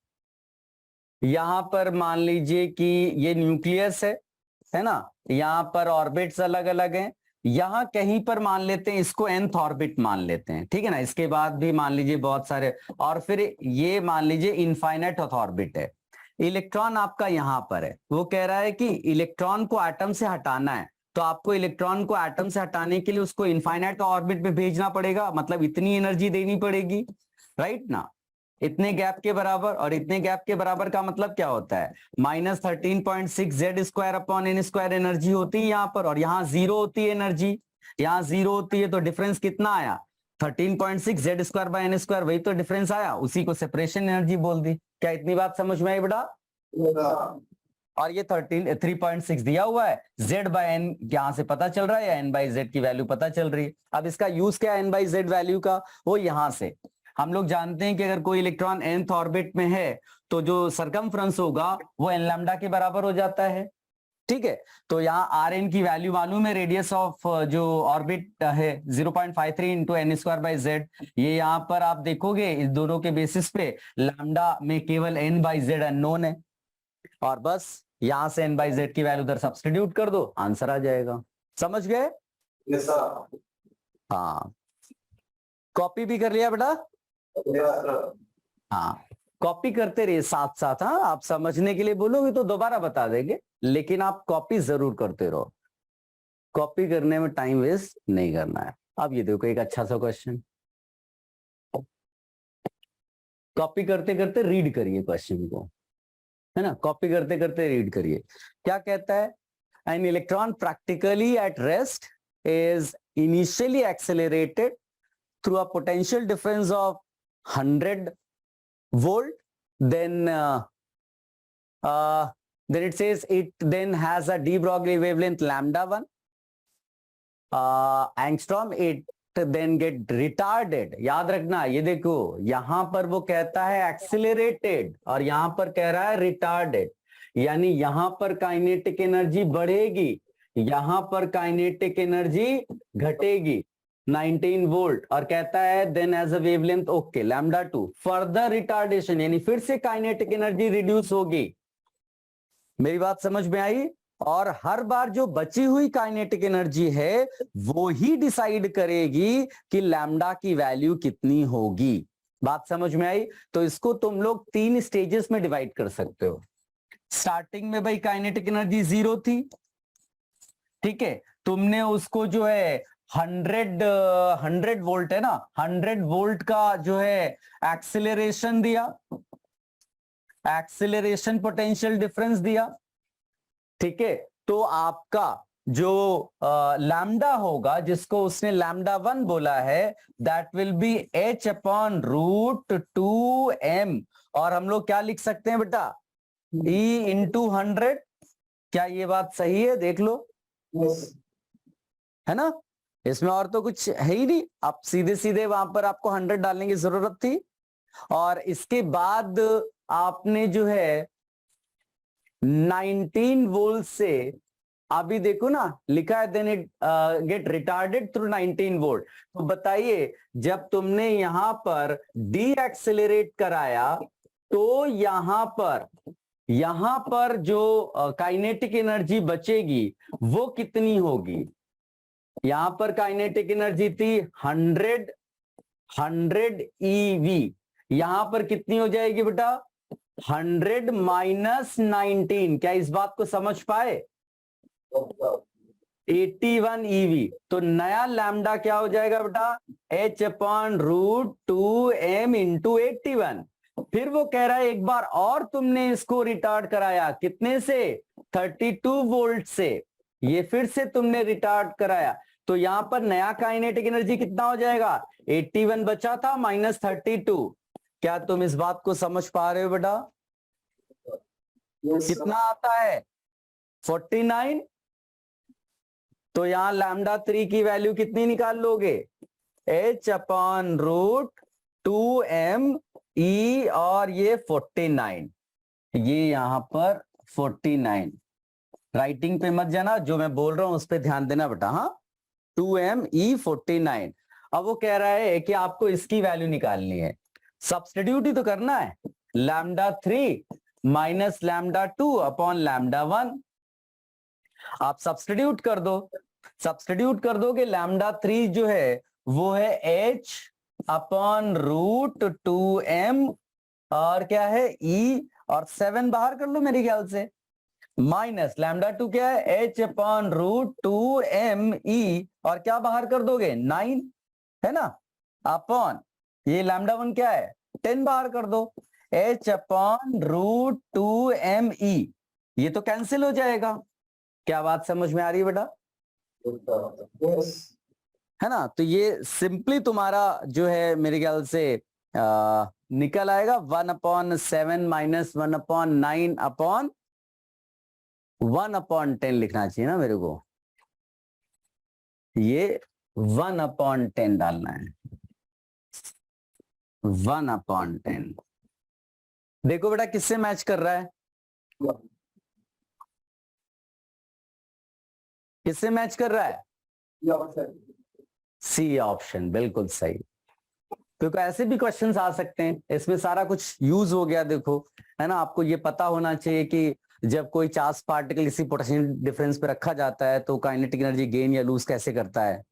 यहां पर मान लीजिए कि ये न्यूक्लियस है ना, यहां पर ऑर्बिट्स अलग अलग हैं, यहां कहीं पर मान लेते हैं इसको nth ऑर्बिट मान लेते हैं, ठीक है ना। इसके बाद भी मान लीजिए बहुत सारे, और फिर ये मान लीजिए इनफाइनाइट ऑर्बिट है। इलेक्ट्रॉन आपका यहां पर है, वो कह रहा है कि इलेक्ट्रॉन को एटम से हटाना है, तो आपको इलेक्ट्रॉन को एटम से हटाने के लिए उसको इनफाइनाइट ऑर्बिट में भेजना पड़ेगा, मतलब इतनी एनर्जी देनी पड़ेगी, राइट ना। इतने गैप के बराबर, और इतने गैप के बराबर का मतलब क्या होता है, -13.6 z²/n² एनर्जी होती है यहां पर, और यहां जीरो होती है एनर्जी, यहां जीरो होती है, तो डिफरेंस कितना आया, 13.6 z²/n², वही तो डिफरेंस आया, उसी को सेपरेशन एनर्जी बोल दी। क्या इतनी बात समझ में आई बेटा? और ये 3.6 दिया हुआ है, z/n यहां से पता चल रहा है, या n/z की वैल्यू पता चल रही है। अब इसका यूज क्या है n/z वैल्यू का, वो यहां से हम लोग जानते हैं कि अगर कोई इलेक्ट्रॉन nth ऑर्बिट में है तो जो सरकमफ्रेंस होगा वो n लैम्डा के बराबर हो जाता है, ठीक है। तो यहाँ Rn की वैल्यू मालूम है, रेडियस ऑफ जो ऑर्बिट है 0.53 × n²/z। ये यहाँ पर आप देखोगे इस दोनों के बेसिस पे लैम्डा में केवल n/z अननोन है, और बस यहां से n/z की वैल्यू उधर सब्स्टिट्यूट कर दो, आंसर आ जाएगा। समझ गए? Yes sir. हाँ, कॉपी भी कर लिया बेटा? हाँ, कॉपी करते रहिए साथ साथ। हाँ, आप समझने के लिए बोलोगे तो दोबारा बता देंगे, लेकिन आप कॉपी जरूर करते रहो, कॉपी करने में टाइम वेस्ट नहीं करना है। अब ये देखो एक अच्छा सा क्वेश्चन, कॉपी करते करते रीड करिए क्वेश्चन को, है ना, कॉपी करते करते रीड करिए। क्या कहता है, an electron practically at rest is initially accelerated through a potential difference of 100 volt, then it says it then has a de Broglie wavelength λ1 angstrom, it then get retarded। याद रखना, ये देखो यहां पर वो कहता है एक्सिलरेटेड और यहां पर कह रहा है रिटार्डेड, यानी यहां पर काइनेटिक एनर्जी बढ़ेगी, यहां पर काइनेटिक एनर्जी घटेगी 19 वोल्ट, और कहता है then as a wavelength okay λ2 further retardation, यानी फिर से काइनेटिक एनर्जी रिड्यूस होगी। मेरी बात समझ में आई? और हर बार जो बची हुई काइनेटिक एनर्जी है वो ही डिसाइड करेगी कि लैम्डा की वैल्यू कितनी होगी। बात समझ में आई? तो इसको तुम लोग 3 स्टेजेस में डिवाइड कर सकते हो। स्टार्टिंग में भाई काइनेटिक एनर्जी 0 थी, ठीक है, तुमने उसको जो है 100 वोल्ट है ना, 100 वोल्ट का जो है एक्सिलरेशन दिया, एक्सिलरेशन पोटेंशियल डिफरेंस दिया, ठीक है। तो आपका जो लैम्डा होगा, जिसको उसने λ1 बोला है, दैट विल बी h/√2m, और हम लोग क्या लिख सकते हैं बेटा, E × 100। क्या ये बात सही है? देख लो, है ना, इसमें और तो कुछ है ही नहीं, आप सीधे सीधे वहां पर आपको 100 डालने की जरूरत थी। और इसके बाद आपने जो है 19 वोल्ट से, अभी देखो ना लिखा है then it get retarded through 19 volt. तो बताइए, जब तुमने यहां पर डी एक्सेलरेट कराया तो यहां पर यहां पर जो काइनेटिक एनर्जी बचेगी वो कितनी होगी? यहां पर काइनेटिक एनर्जी थी 100 EV, यहां पर कितनी हो जाएगी बेटा? 100 माइनस 19। क्या इस बात को समझ पाए? 81 EV। तो नया लैम्डा क्या हो जाएगा बेटा? h/√2m into 81। फिर वो कह रहा है एक बार और तुमने इसको रिटार्ड कराया, कितने से? 32 वोल्ट से। ये फिर से तुमने रिटार्ड कराया, तो यहां पर नया काइनेटिक एनर्जी कितना हो जाएगा? 81 बचा था माइनस 32। क्या तुम इस बात को समझ पा रहे हो बेटा? Yes, कितना आता है? 49। तो यहां लैम्डा 3 की वैल्यू कितनी निकाल लोगे? h/√2m E, और ये 49, ये यहां पर 49। राइटिंग पे मत जाना, जो मैं बोल रहा हूं उस पर ध्यान देना बेटा। हाँ, 2m E 49। अब वो कह रहा है कि आपको इसकी वैल्यू निकालनी है, सब्स्टिट्यूट ही तो करना है। Lambda 3 minus lambda 2 upon lambda 1। आप सब्स्टिट्यूट कर दो, सब्स्टिट्यूट कर दोगे। लैम्डा 3 जो है वो है h/√2m, और क्या है? E, और 7 बाहर कर लो मेरे ख्याल से, माइनस लैम्डा 2 क्या है? h/√2m E, और क्या बाहर कर दोगे? 9, है ना, अपॉन ये लैम्डा 1 क्या है? 10 बाहर कर दो, h/√2m E। ये तो कैंसिल हो जाएगा। क्या बात समझ में आ रही है बेटा? yes, है ना? तो ये सिंपली तुम्हारा जो है मेरे ख्याल से निकल आएगा 1/7 माइनस 1/9 अपॉन 1/10 लिखना चाहिए ना मेरे को। ये 1/10 डालना है, 1/10। देखो बेटा किससे मैच कर रहा है? किससे मैच कर रहा है? yeah, सी ऑप्शन, बिल्कुल सही। क्योंकि ऐसे भी क्वेश्चंस आ सकते हैं, इसमें सारा कुछ यूज हो गया। देखो, है ना, आपको ये पता होना चाहिए कि जब कोई चार्ज पार्टिकल इसी पोटेंशियल डिफरेंस पे रखा जाता है तो काइनेटिक एनर्जी गेन या लूज कैसे करता है।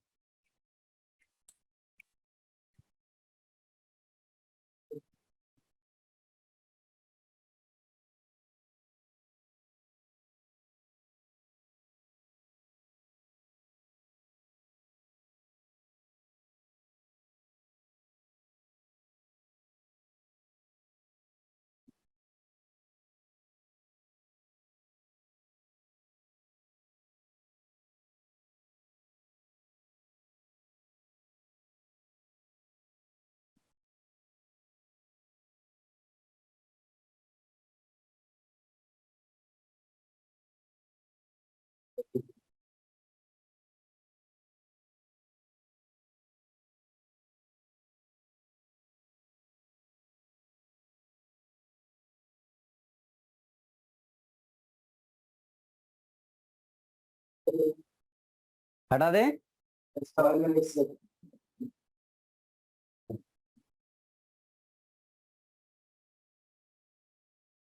हटा दें?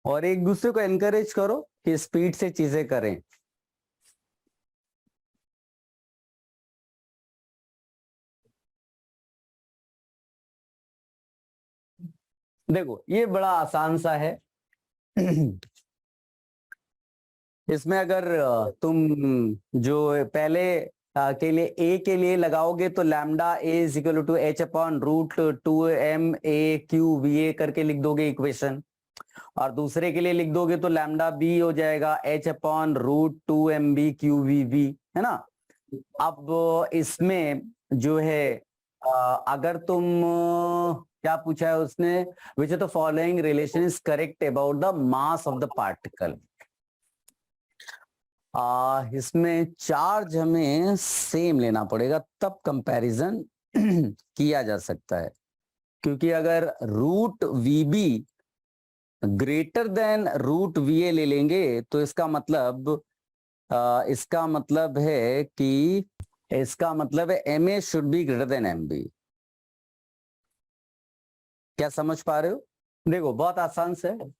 और एक दूसरे को एनकरेज करो कि स्पीड से चीजें करें। देखो ये बड़ा आसान सा है। इसमें अगर तुम जो पहले के लिए ए के लिए लगाओगे तो lambda a is equal to h/√2m/a/q/va करके लिख दोगे इक्वेशन, और दूसरे के लिए लिख दोगे तो लैम्डा बी हो जाएगा h/√2mb/q/vb, है ना। अब इसमें जो है अगर तुम क्या पूछा है उसने, which of the following relation is correct about the mass of the particle. इसमें चार्ज हमें सेम लेना पड़ेगा तब कंपैरिजन किया जा सकता है, क्योंकि अगर √VB ग्रेटर देन √VA ले लेंगे तो इसका मतलब है कि इसका मतलब है MA should be greater than MB। क्या समझ पा रहे हो? देखो बहुत आसान से है।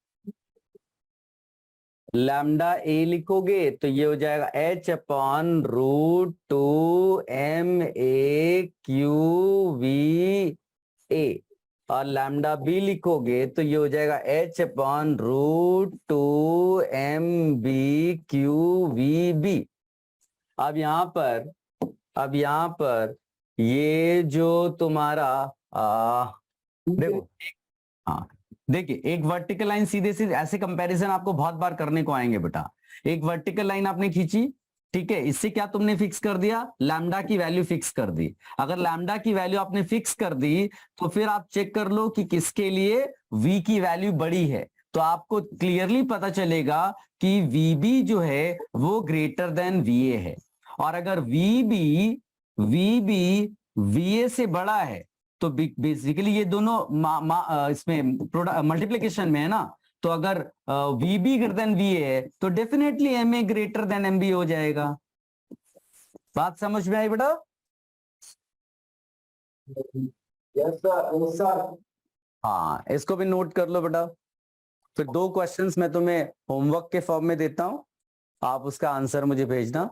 लैम्डा ए लिखोगे तो ये हो जाएगा H/√2ma/QVA, और लैम्डा बी लिखोगे तो ये हो जाएगा H/√2mb/QVB। अब यहां पर ये जो तुम्हारा देखो, हाँ देखिए, एक वर्टिकल लाइन सीधे सीधे ऐसे कंपैरिजन आपको बहुत बार करने को आएंगे बेटा। एक वर्टिकल लाइन आपने खींची, ठीक है, इससे क्या तुमने फिक्स कर दिया, लैम्डा की वैल्यू फिक्स कर दी। अगर लैम्डा की वैल्यू आपने फिक्स कर दी तो फिर आप चेक कर लो कि किसके लिए v की वैल्यू बड़ी है, तो आपको क्लियरली पता चलेगा कि vb जो है वो ग्रेटर देन va है। और अगर vb va से बड़ा है तो बेसिकली ये दोनों इसमें मल्टीप्लीकेशन में है ना, तो अगर VB ग्रेटर देन VA है तो definitely MA greater than MB हो जाएगा। बात समझ में आई बेटा? Yes, sir. Yes, sir. हाँ, इसको भी नोट कर लो बेटा। फिर 2 क्वेश्चंस मैं तुम्हें होमवर्क के फॉर्म में देता हूं, आप उसका आंसर मुझे भेजना।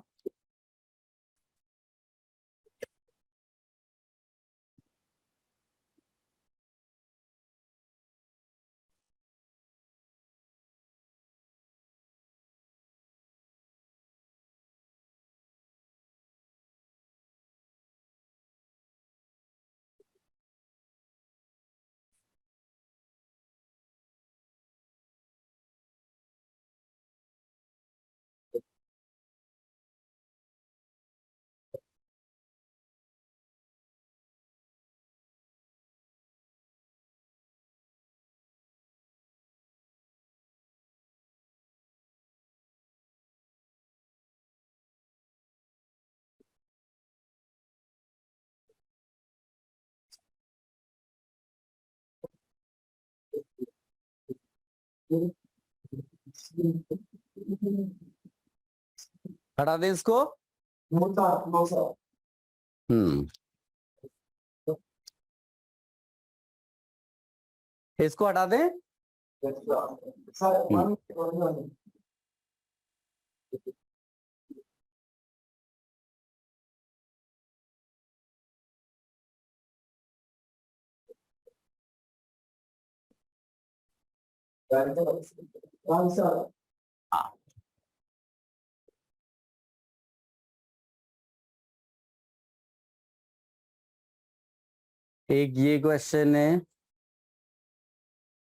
हटा दे इसको। No, sir. No, sir. इसको हटा दें। Yes, sir. Sir, one. One, sir. हाँ, एक ये क्वेश्चन है,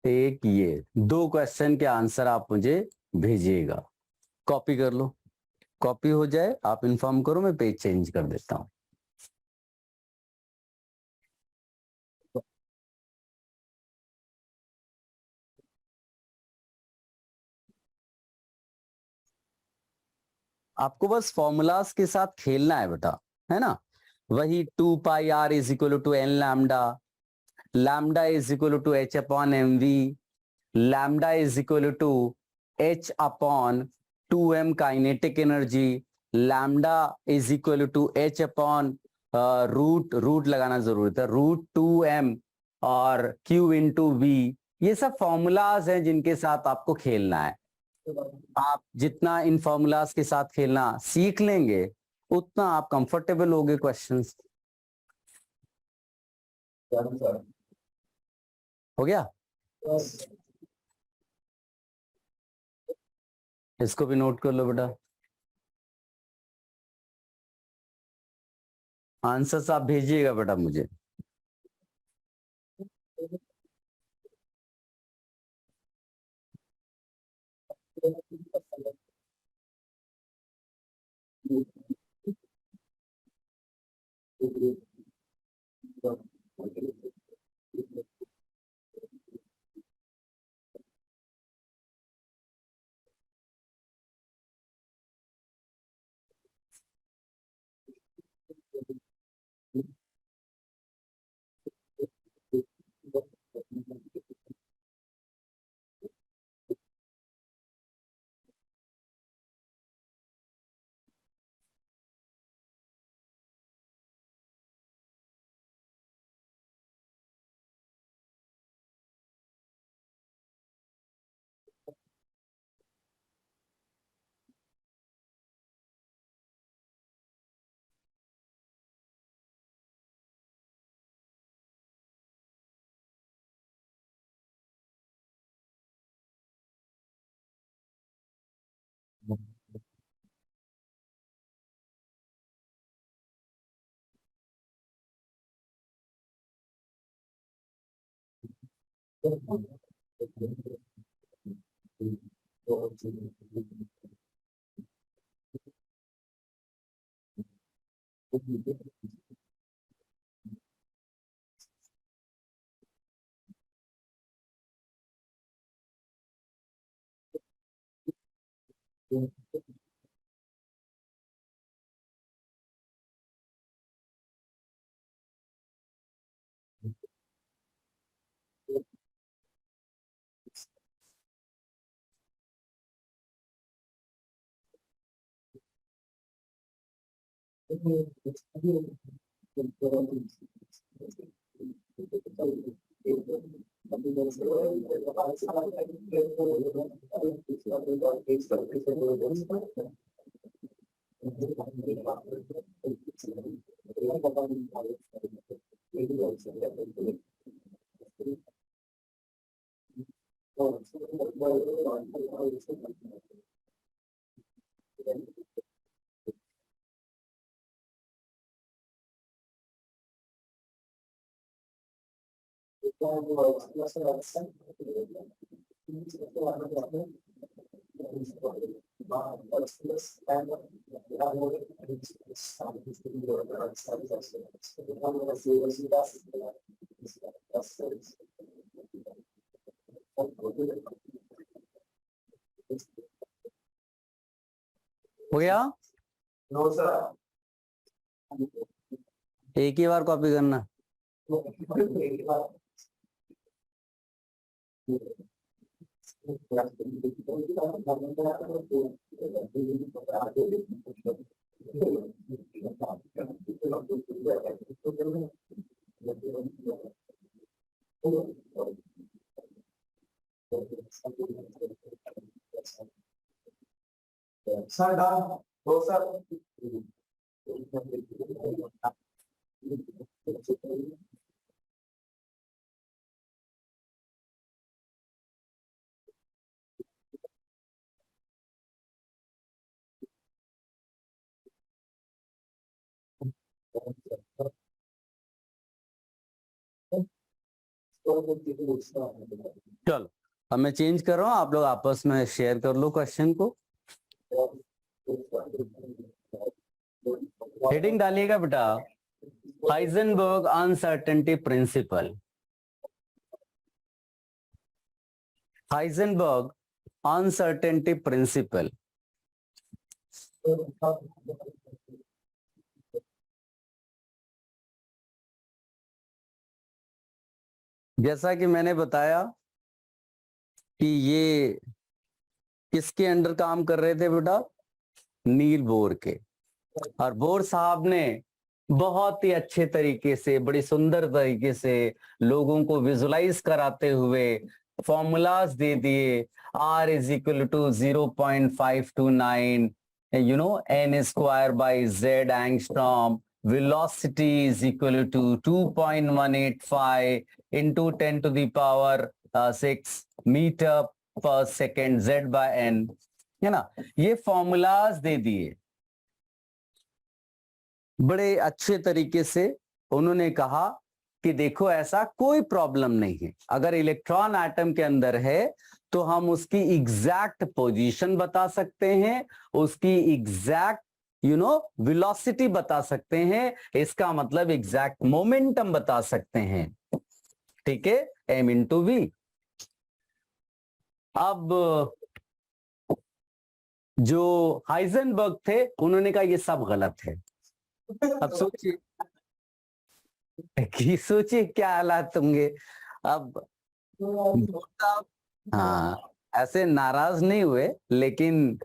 एक ये, 2 क्वेश्चन के आंसर आप मुझे भेजिएगा। कॉपी कर लो, कॉपी हो जाए आप इन्फॉर्म करो, मैं पेज चेंज कर देता हूं। आपको बस फॉर्मूलाज के साथ खेलना है बेटा, है ना। वही 2πr is equal to n lambda, lambda is equal to h/mv, lambda is equal to h/2m kinetic energy, lambda is equal to h/रूट लगाना जरूरी था, √2m और q इंटू v। ये सब फॉर्मूलाज हैं जिनके साथ आपको खेलना है। आप जितना इन फॉर्मूलाज के साथ खेलना सीख लेंगे उतना आप कंफर्टेबल होगे क्वेश्चंस। हो गया? Yes. इसको भी नोट कर लो बेटा। आंसर्स आप भेजिएगा बेटा मुझे। हो गया? No, sir. एक ही बार कॉपी करना। Sir, done. Go, sir. चलो अब मैं चेंज कर रहा हूँ, आप लोग आपस में शेयर कर लो क्वेश्चन को। हेडिंग डालिएगा बेटा, Heisenberg uncertainty principle. Heisenberg uncertainty principle. जैसा कि मैंने बताया कि ये किसके अंडर काम कर रहे थे बेटा, नील बोर के। और बोर साहब ने बहुत ही अच्छे तरीके से, बड़ी सुंदर तरीके से लोगों को विजुलाइज कराते हुए फॉर्मूलाज दे दिए। R is equal to 0.529 n square by z angstrom, velocity is equal to 2.185 into 10 to the power 6 metre पर सेकेंड z by n, है ना। ये फॉर्मूलाज दे दिए बड़े अच्छे तरीके से। उन्होंने कहा कि देखो ऐसा कोई प्रॉब्लम नहीं है, अगर इलेक्ट्रॉन एटम के अंदर है तो हम उसकी एग्जैक्ट पोजीशन बता सकते हैं, उसकी एग्जैक्ट वेलोसिटी बता सकते हैं, इसका मतलब एग्जैक्ट मोमेंटम बता सकते हैं। ठीक है, m इंटू वी। अब जो हाइजेनबर्ग थे उन्होंने कहा ये सब गलत है। अब सोचिए क्या हालात होंगे। अब हाँ, ऐसे नाराज नहीं हुए, लेकिन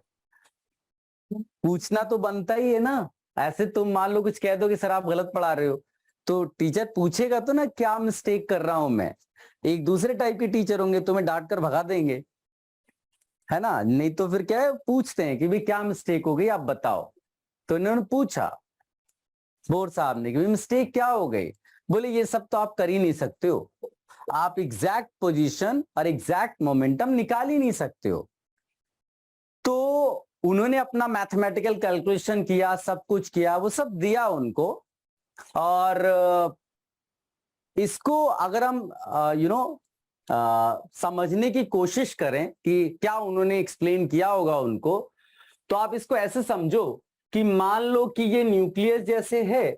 पूछना तो बनता ही है ना। ऐसे तुम मान लो कुछ कह दो कि सर आप गलत पढ़ा रहे हो, तो टीचर पूछेगा तो ना क्या मिस्टेक कर रहा हूं मैं। एक दूसरे टाइप के टीचर होंगे, तुम्हें डांट कर भगा देंगे, है ना। नहीं तो फिर क्या है, पूछते हैं कि भाई क्या मिस्टेक हो गई आप बताओ। तो इन्होंने पूछा बोर साहब ने कि भाई मिस्टेक क्या हो गई। बोले ये सब तो आप कर ही नहीं सकते हो, आप एग्जैक्ट पोजीशन और एग्जैक्ट मोमेंटम निकाल ही नहीं सकते हो। तो उन्होंने अपना मैथमेटिकल कैलकुलेशन किया, सब कुछ किया, वो सब दिया उनको। और इसको अगर हम समझने की कोशिश करें कि क्या उन्होंने एक्सप्लेन किया होगा उनको, तो आप इसको ऐसे समझो कि मान लो कि ये न्यूक्लियस जैसे है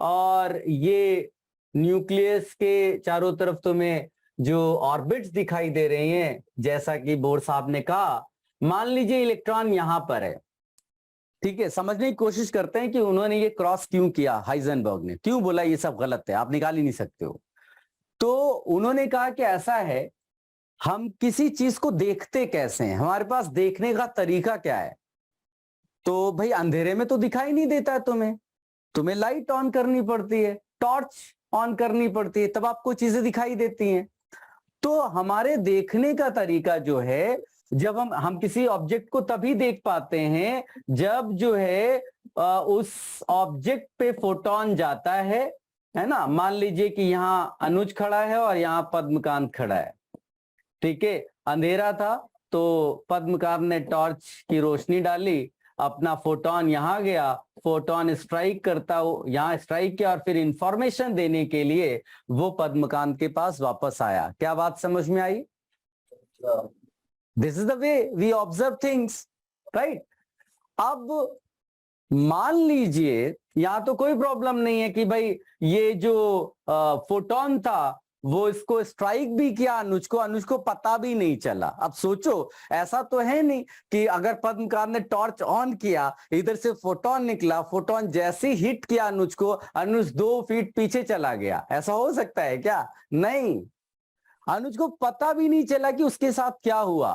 और ये न्यूक्लियस के चारों तरफ तुम्हें जो ऑर्बिट्स दिखाई दे रहे हैं, जैसा कि बोर साहब ने कहा, मान लीजिए इलेक्ट्रॉन यहां पर है। ठीक है, समझने की कोशिश करते हैं कि उन्होंने ये क्रॉस क्यों किया, हाइजेनबर्ग ने क्यों बोला ये सब गलत है, आप निकाल ही नहीं सकते हो। तो उन्होंने कहा कि ऐसा है, हम किसी चीज को देखते कैसे हैं, हमारे पास देखने का तरीका क्या है। तो भाई अंधेरे में तो दिखाई नहीं देता है तुम्हें लाइट ऑन करनी पड़ती है, टॉर्च ऑन करनी पड़ती है, तब आपको चीजें दिखाई देती हैं। तो हमारे देखने का तरीका जो है, जब हम किसी ऑब्जेक्ट को तभी देख पाते हैं जब जो है उस ऑब्जेक्ट पे फोटोन जाता है ना। मान लीजिए कि यहाँ अनुज खड़ा है और यहाँ पद्मकांत खड़ा है। ठीक है, अंधेरा था तो पद्मकांत ने टॉर्च की रोशनी डाली, अपना फोटोन यहाँ गया, फोटोन स्ट्राइक करता हो, यहाँ स्ट्राइक किया और फिर इंफॉर्मेशन देने के लिए वो पद्मकांत के पास वापस आया। क्या बात समझ में आई? This is the way we observe things, right. अब मान लीजिए यहां तो कोई प्रॉब्लम नहीं है कि भाई ये जो फोटोन था वो इसको स्ट्राइक भी किया अनुज को पता भी नहीं चला। अब सोचो, ऐसा तो है नहीं कि अगर पद्मकांत ने टॉर्च ऑन किया, इधर से फोटोन निकला, फोटोन जैसे हिट किया अनुज को, अनुज 2 फीट पीछे चला गया। ऐसा हो सकता है क्या? नहीं, अनुज को पता भी नहीं चला कि उसके साथ क्या हुआ,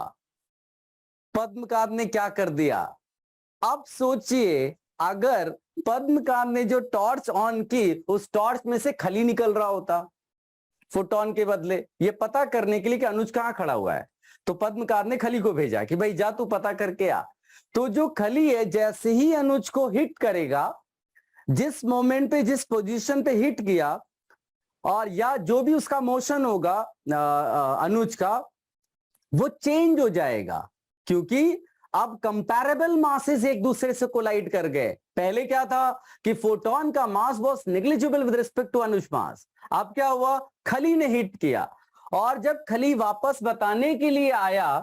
पद्मकांत ने क्या कर दिया। अब सोचिए, अगर पद्मकांत ने जो टॉर्च ऑन की, उस टॉर्च में से खली निकल रहा होता फोटोन के बदले, ये पता करने के लिए कि अनुज कहां खड़ा हुआ है, तो पद्मकांत ने खली को भेजा कि भाई जा तू पता करके आ। तो जो खली है जैसे ही अनुज को हिट करेगा, जिस मोमेंट पे, जिस पोजीशन पे हिट किया, और या जो भी उसका मोशन होगा अनुज का, वो चेंज हो जाएगा, क्योंकि अब कंपैरेबल मासेस एक दूसरे से कोलाइड कर गए। पहले क्या था कि फोटोन का mass was negligible with respect to अनुज मास। अब क्या हुआ, खली ने हिट किया, और जब खली वापस बताने के लिए आया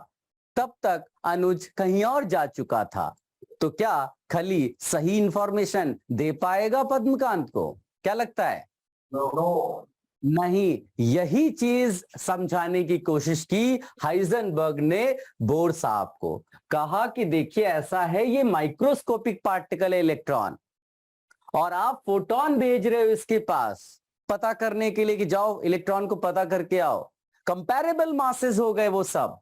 तब तक अनुज कहीं और जा चुका था। तो क्या खली सही इंफॉर्मेशन दे पाएगा पद्मकांत को? क्या लगता है? नहीं। यही चीज समझाने की कोशिश की हाइजेनबर्ग ने बोर साहब को। कहा कि देखिए ऐसा है, ये माइक्रोस्कोपिक पार्टिकल है इलेक्ट्रॉन, और आप फोटोन भेज रहे हो इसके पास पता करने के लिए कि जाओ इलेक्ट्रॉन को पता करके आओ। कंपैरेबल मासेस हो गए, वो सब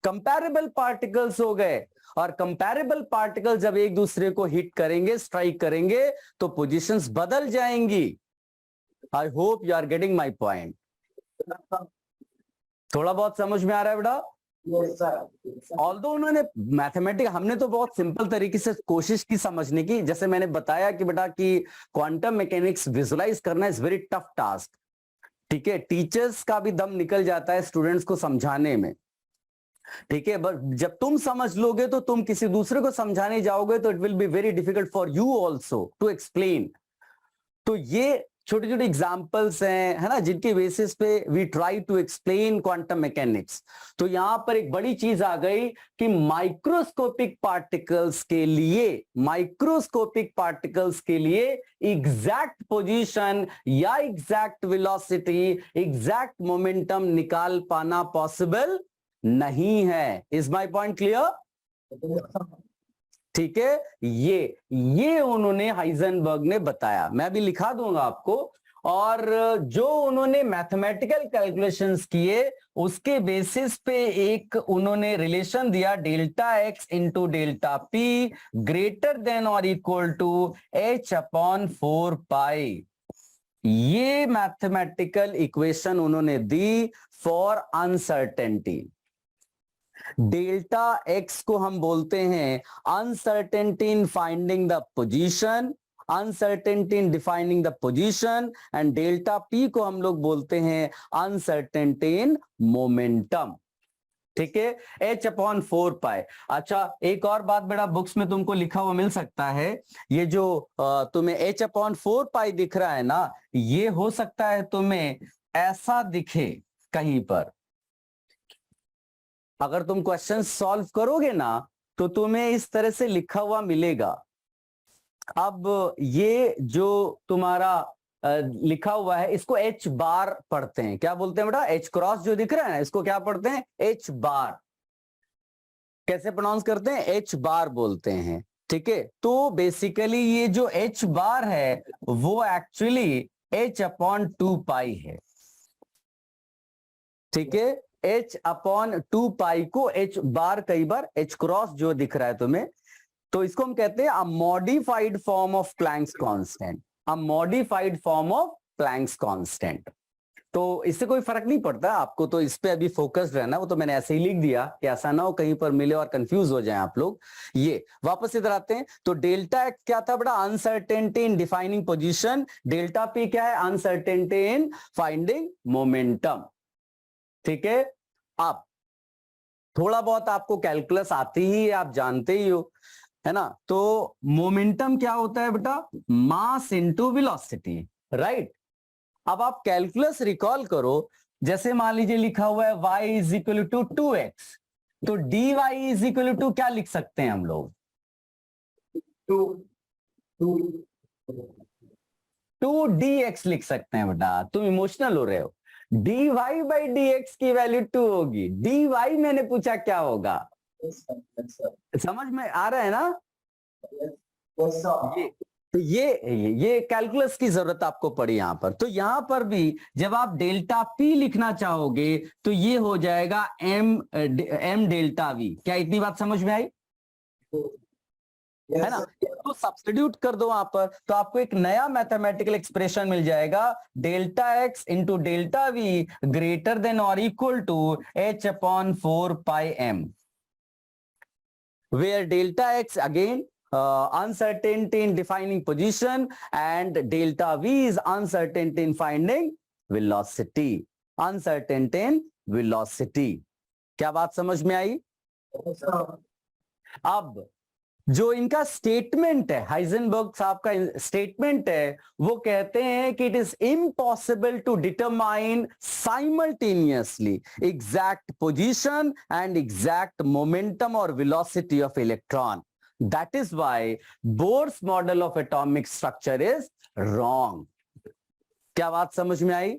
कंपैरेबल पार्टिकल्स हो गए, और कंपैरेबल पार्टिकल जब एक दूसरे को हिट करेंगे, स्ट्राइक करेंगे, तो पोजीशंस बदल जाएंगी। I hope you are getting my point. थोड़ा बहुत समझ में आ रहा है बेटा? ऑल्दो उन्होंने मैथमेटिक्स, हमने तो बहुत सिंपल तरीके से कोशिश की समझने की। जैसे मैंने बताया कि बेटा कि क्वांटम मैकेनिक्स विजुलाइज करना इज वेरी टफ टास्क। ठीक है, टीचर्स का भी दम निकल जाता है स्टूडेंट्स को समझाने में। ठीक है, बट जब तुम समझ लोगे तो तुम किसी दूसरे को समझाने जाओगे तो it will be very difficult for you also to explain. तो ये छोटे छोटे एग्जाम्पल्स हैं, है ना, जिनके बेसिस पे we try to explain quantum mechanics. तो यहां पर एक बड़ी चीज आ गई कि माइक्रोस्कोपिक पार्टिकल्स के लिए एग्जैक्ट पोजीशन या एग्जैक्ट वेलोसिटी, एग्जैक्ट मोमेंटम निकाल पाना पॉसिबल नहीं है। Is my point clear? ठीक है, ये उन्होंने हाइजेनबर्ग ने बताया। मैं भी लिखा दूंगा आपको। और जो उन्होंने मैथमेटिकल कैलकुलेशंस किए उसके बेसिस पे एक उन्होंने रिलेशन दिया, delta X into delta P greater than और इक्वल टू h/4 पाई। ये मैथमेटिकल इक्वेशन उन्होंने दी फॉर अनसर्टेनिटी। डेल्टा एक्स को हम बोलते हैं uncertainty in finding the position, uncertainty in defining the position, and delta P को हम लोग बोलते हैं अनसर्टेनिटी इन मोमेंटम। ठीक है, h/4 पाई। अच्छा, एक और बात बेटा बुक्स में तुमको लिखा हुआ मिल सकता है, ये जो तुम्हें h/4 पाई दिख रहा है ना, ये हो सकता है तुम्हें ऐसा दिखे कहीं पर। अगर तुम क्वेश्चन सॉल्व करोगे ना तो तुम्हें इस तरह से लिखा हुआ मिलेगा। अब ये जो तुम्हारा लिखा हुआ है इसको h बार पढ़ते हैं। क्या बोलते हैं बेटा? h क्रॉस जो दिख रहा है ना, इसको क्या पढ़ते हैं? h बार। कैसे प्रोनाउंस करते हैं? h बार बोलते हैं। ठीक है, तो बेसिकली ये जो h बार है वो एक्चुअली h/2 पाई है। ठीक है, h/2 पाई को h बार कई बार h क्रॉस जो दिख रहा है तुम्हें, तो इसको हम कहते हैं a modified form of Planck's constant. A modified form of Planck's constant. तो इससे कोई फर्क नहीं पड़ता आपको, तो इस पे अभी फोकस्ड रहना। वो तो मैंने ऐसे ही लिख दिया कि ऐसा ना हो कहीं पर मिले और कंफ्यूज हो जाए आप लोग। ये वापस इधर आते हैं, तो डेल्टा एक्स क्या था बेटा? अनसर्टेनिटी इन डिफाइनिंग पोजीशन। डेल्टा पी क्या है? Uncertainty in finding momentum. ठीक है, अब थोड़ा बहुत आपको कैलकुलस आती ही है, आप जानते ही हो, है ना? तो मोमेंटम क्या होता है बेटा? Mass into velocity, right? अब आप कैलकुलस रिकॉल करो, जैसे मान लीजिए लिखा हुआ है y = 2x, तो dy = क्या लिख सकते हैं हम लोग? 2dx लिख सकते हैं बेटा। तुम इमोशनल हो रहे हो। dy/dx की वैल्यू 2 होगी। dy मैंने पूछा क्या होगा? समझ में आ रहा है ना? ये कैलकुलस की जरूरत आपको पड़ी यहां पर। तो यहां पर भी जब आप डेल्टा पी लिखना चाहोगे तो ये हो जाएगा m डेल्टा v। क्या इतनी बात समझ में आई? है ना? तो सब्स्टिट्यूट कर दो वहां पर, तो आपको एक नया मैथमेटिकल एक्सप्रेशन मिल जाएगा, delta X into delta V greater than और equal to h/4 pi m, where delta x again uncertainty in defining position and delta v is uncertainty in finding velocity. Uncertainty in velocity. क्या बात समझ में आई? अब जो इनका statement है, Heisenberg साहब का स्टेटमेंट है, वो कहते हैं कि it is impossible to determine simultaneously exact position and exact momentum और velocity of electron. That is why Bohr's model of atomic structure is wrong. क्या बात समझ में आई?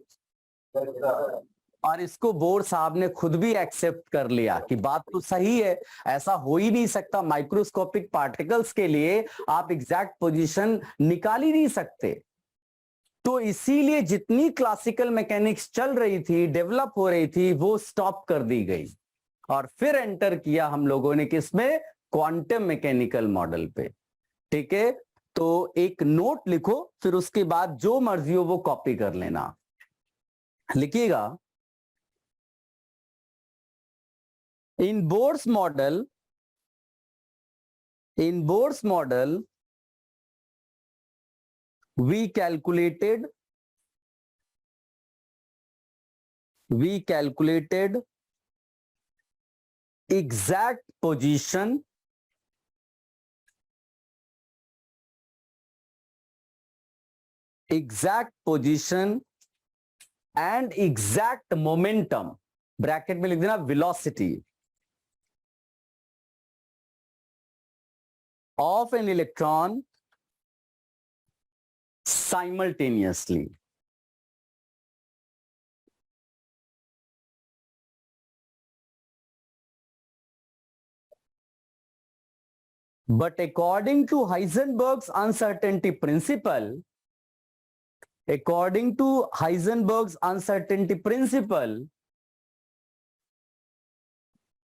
और इसको बोर साहब ने खुद भी एक्सेप्ट कर लिया कि बात तो सही है, ऐसा हो ही नहीं सकता। माइक्रोस्कोपिक पार्टिकल्स के लिए आप एग्जैक्ट पोजीशन निकाल ही नहीं सकते। तो इसीलिए जितनी क्लासिकल मैकेनिक्स चल रही थी, डेवलप हो रही थी, वो स्टॉप कर दी गई और फिर एंटर किया हम लोगों ने किसमें? क्वांटम मैकेनिकल मॉडल पे। ठीक है, तो एक नोट लिखो, फिर उसके बाद जो मर्जी हो वो कॉपी कर लेना। लिखिएगा, in Bohr's model, we calculated exact position and exact momentum, bracket में लिख देना velocity of an electron simultaneously. But according to Heisenberg's uncertainty principle,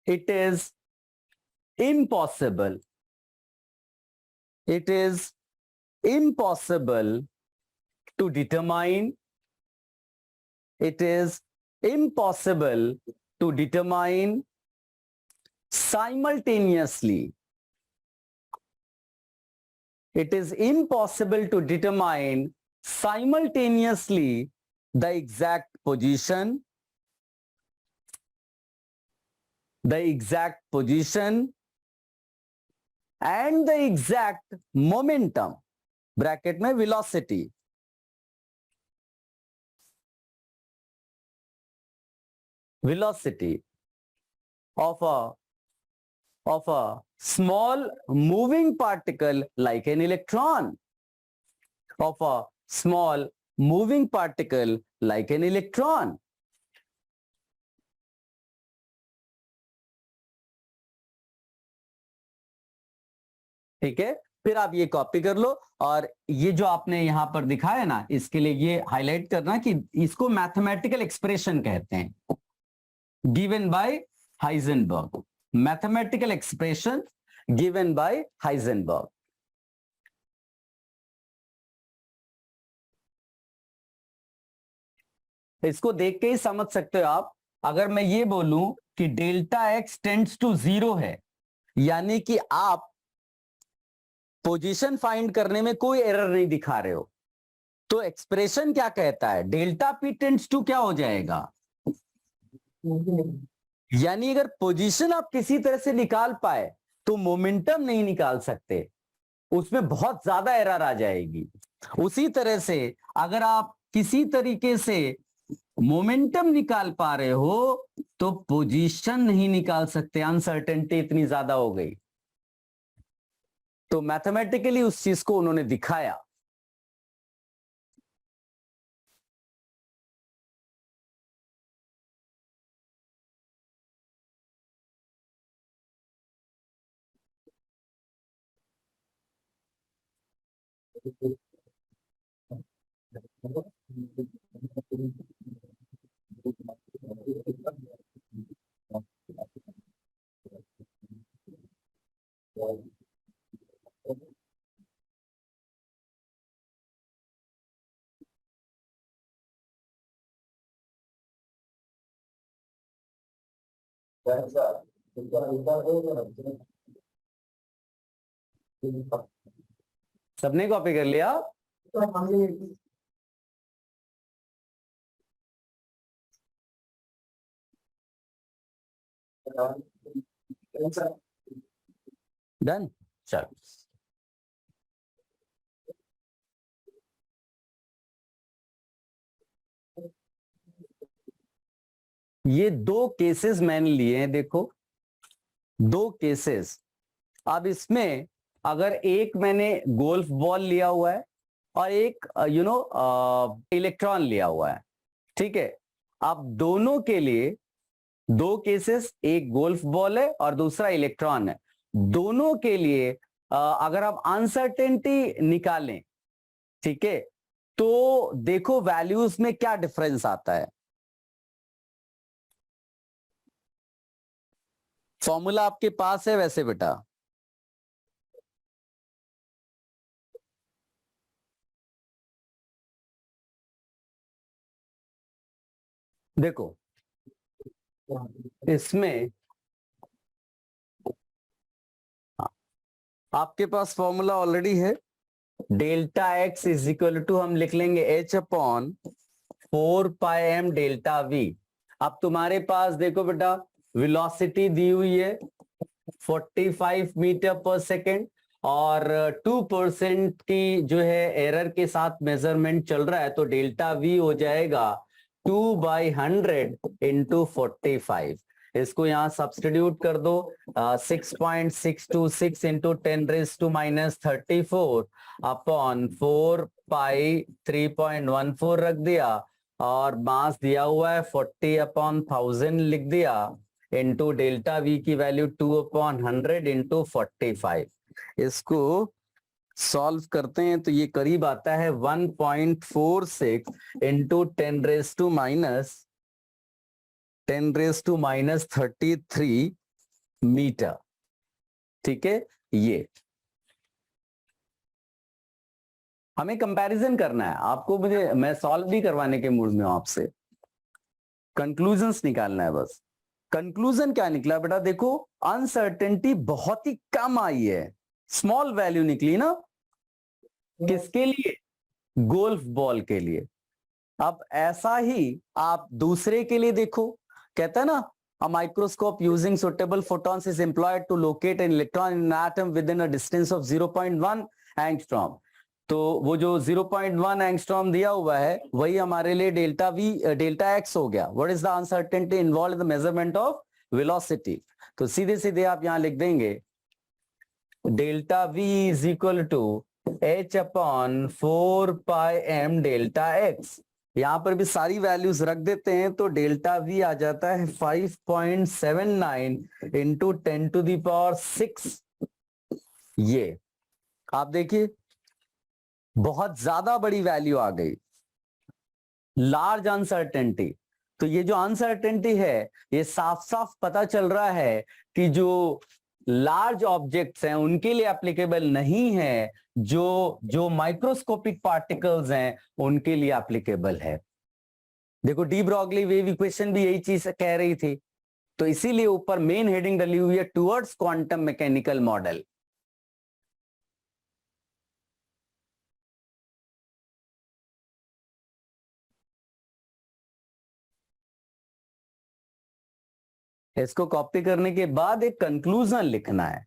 it is impossible. It is impossible to determine. It is impossible to determine simultaneously. It is impossible to determine simultaneously the exact position the exact position and the exact momentum, bracket में velocity, velocity of a small moving particle like an electron, of a small moving particle like an electron. ठीक है, फिर आप ये copy कर लो और ये जो आपने यहां पर दिखाया ना, इसके लिए ये हाईलाइट करना कि इसको मैथमेटिकल एक्सप्रेशन कहते हैं, given by Heisenberg, mathematical expression given by Heisenberg. इसको देख के ही समझ सकते हो आप, अगर मैं ये बोलूं कि डेल्टा एक्स टेंड्स टू 0 है, यानी कि आप पोजीशन फाइंड करने में कोई एरर नहीं दिखा रहे हो, तो एक्सप्रेशन क्या कहता है, डेल्टा पी टेंड्स टू क्या हो जाएगा, यानी अगर पोजीशन आप किसी तरह से निकाल पाए तो मोमेंटम नहीं निकाल सकते, उसमें बहुत ज्यादा एरर आ जाएगी। उसी तरह से अगर आप किसी तरीके से मोमेंटम निकाल पा रहे हो तो पोजीशन नहीं निकाल सकते, अनसर्टेनिटी इतनी ज्यादा हो गई। तो मैथमेटिकली उस चीज को उन्होंने दिखाया। सबने कॉपी कर लिया? डन, चलो। ये दो केसेस मैंने लिए हैं, देखो दो केसेस। अब इसमें अगर एक मैंने गोल्फ बॉल लिया हुआ है और एक इलेक्ट्रॉन लिया हुआ है, ठीक है, अब दोनों के लिए दो केसेस, एक गोल्फ बॉल है और दूसरा इलेक्ट्रॉन है, दोनों के लिए अगर आप अनसर्टेनिटी निकालें, ठीक है, तो देखो वैल्यूज में क्या डिफरेंस आता है। फॉर्मूला आपके पास है वैसे बेटा, देखो इसमें आपके पास फॉर्मूला ऑलरेडी है, delta x is equal to हम लिख लेंगे H upon 4πm delta we. अब तुम्हारे पास देखो बेटा वेलोसिटी दी हुई है 45 मीटर पर सेकेंड और 2% की जो है एरर के साथ मेजरमेंट चल रहा है, तो डेल्टा वी हो जाएगा 2/100 इंटू 45। इसको यहां सब्सटीट्यूट कर दो, 6.626 इंटू 10⁻⁻34 अपॉन 4π3.14 रख दिया और मास दिया हुआ है 40/1000 लिख दिया इंटू डेल्टा वी की वैल्यू 2/100 इंटू 45। इसको सॉल्व करते हैं तो ये करीब आता है 1.46 इंटू 10⁻⁻33 मीटर, ठीक है। ये हमें कंपैरिजन करना है, आपको मैं सॉल्व भी करवाने के मूड में हूं, आपसे कंक्लूजन्स निकालना है बस। कंक्लूजन क्या निकला बेटा, देखो अनसर्टेनिटी बहुत ही कम आई है, स्मॉल वैल्यू निकली ना, किसके लिए, गोल्फ बॉल के लिए। अब ऐसा ही आप दूसरे के लिए देखो, कहता है ना A microscope using suitable photons is employed to locate an electron in an atom within a distance of 0.1 angstrom. तो वो जो 0.1 एंगस्ट्रॉम दिया हुआ है वही हमारे लिए डेल्टा एक्स हो गया. What is the uncertainty involve in the measurement of velocity. तो सीधे सीधे आप यहां लिख देंगे delta v is equal to h upon 4πm delta x. यहां पर भी सारी वैल्यूज रख देते हैं तो डेल्टा वी आ जाता है 5.79 इंटू 10⁶. ये आप देखिए बहुत ज्यादा बड़ी वैल्यू आ गई, लार्ज अनसर्टेनिटी. तो ये जो अनसर्टेनिटी है ये साफ साफ पता चल रहा है कि जो लार्ज ऑब्जेक्ट्स हैं उनके लिए एप्लीकेबल नहीं है, जो माइक्रोस्कोपिक पार्टिकल्स हैं उनके लिए एप्लीकेबल है. देखो डी ब्रॉगली वेव इक्वेशन भी यही चीज कह रही थी. तो इसीलिए ऊपर मेन हेडिंग डली हुई है टुवर्ड्स क्वांटम मैकेनिकल मॉडल. इसको कॉपी करने के बाद एक कंक्लूजन लिखना है.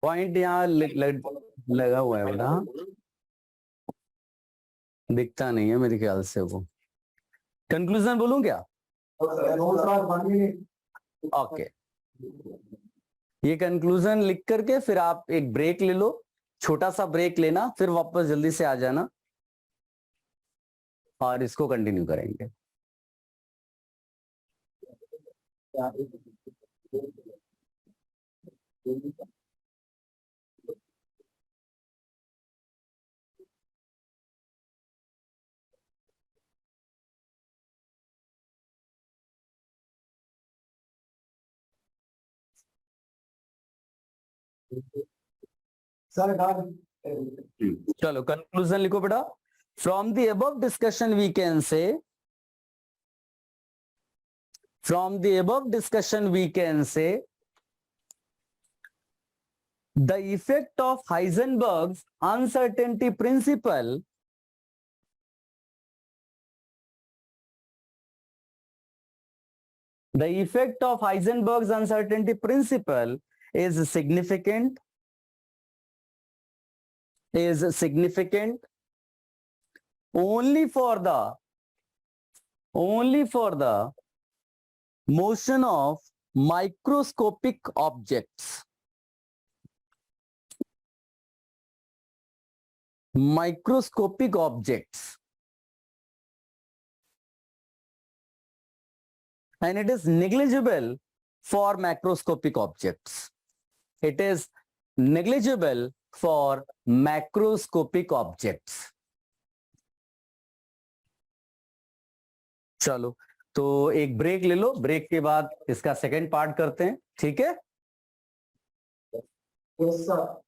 पॉइंट यहाँ लगा हुआ है बेटा, दिखता नहीं है मेरे ख्याल से. वो कंक्लूजन बोलूं क्या? ओके. ये कंक्लूजन लिख करके फिर आप एक ब्रेक ले लो, छोटा सा ब्रेक लेना, फिर वापस जल्दी से आ जाना और इसको कंटिन्यू करेंगे. सर चलो कंक्लूजन लिखो बेटा. From the above discussion we can say, from the above discussion we can say the effect of Heisenberg's uncertainty principle is significant only for the motion of microscopic objects. And it is negligible for macroscopic objects. It is negligible for macroscopic objects. चलो तो एक break ले लो, break के बाद इसका second part करते हैं. ठीक है? Yes sir.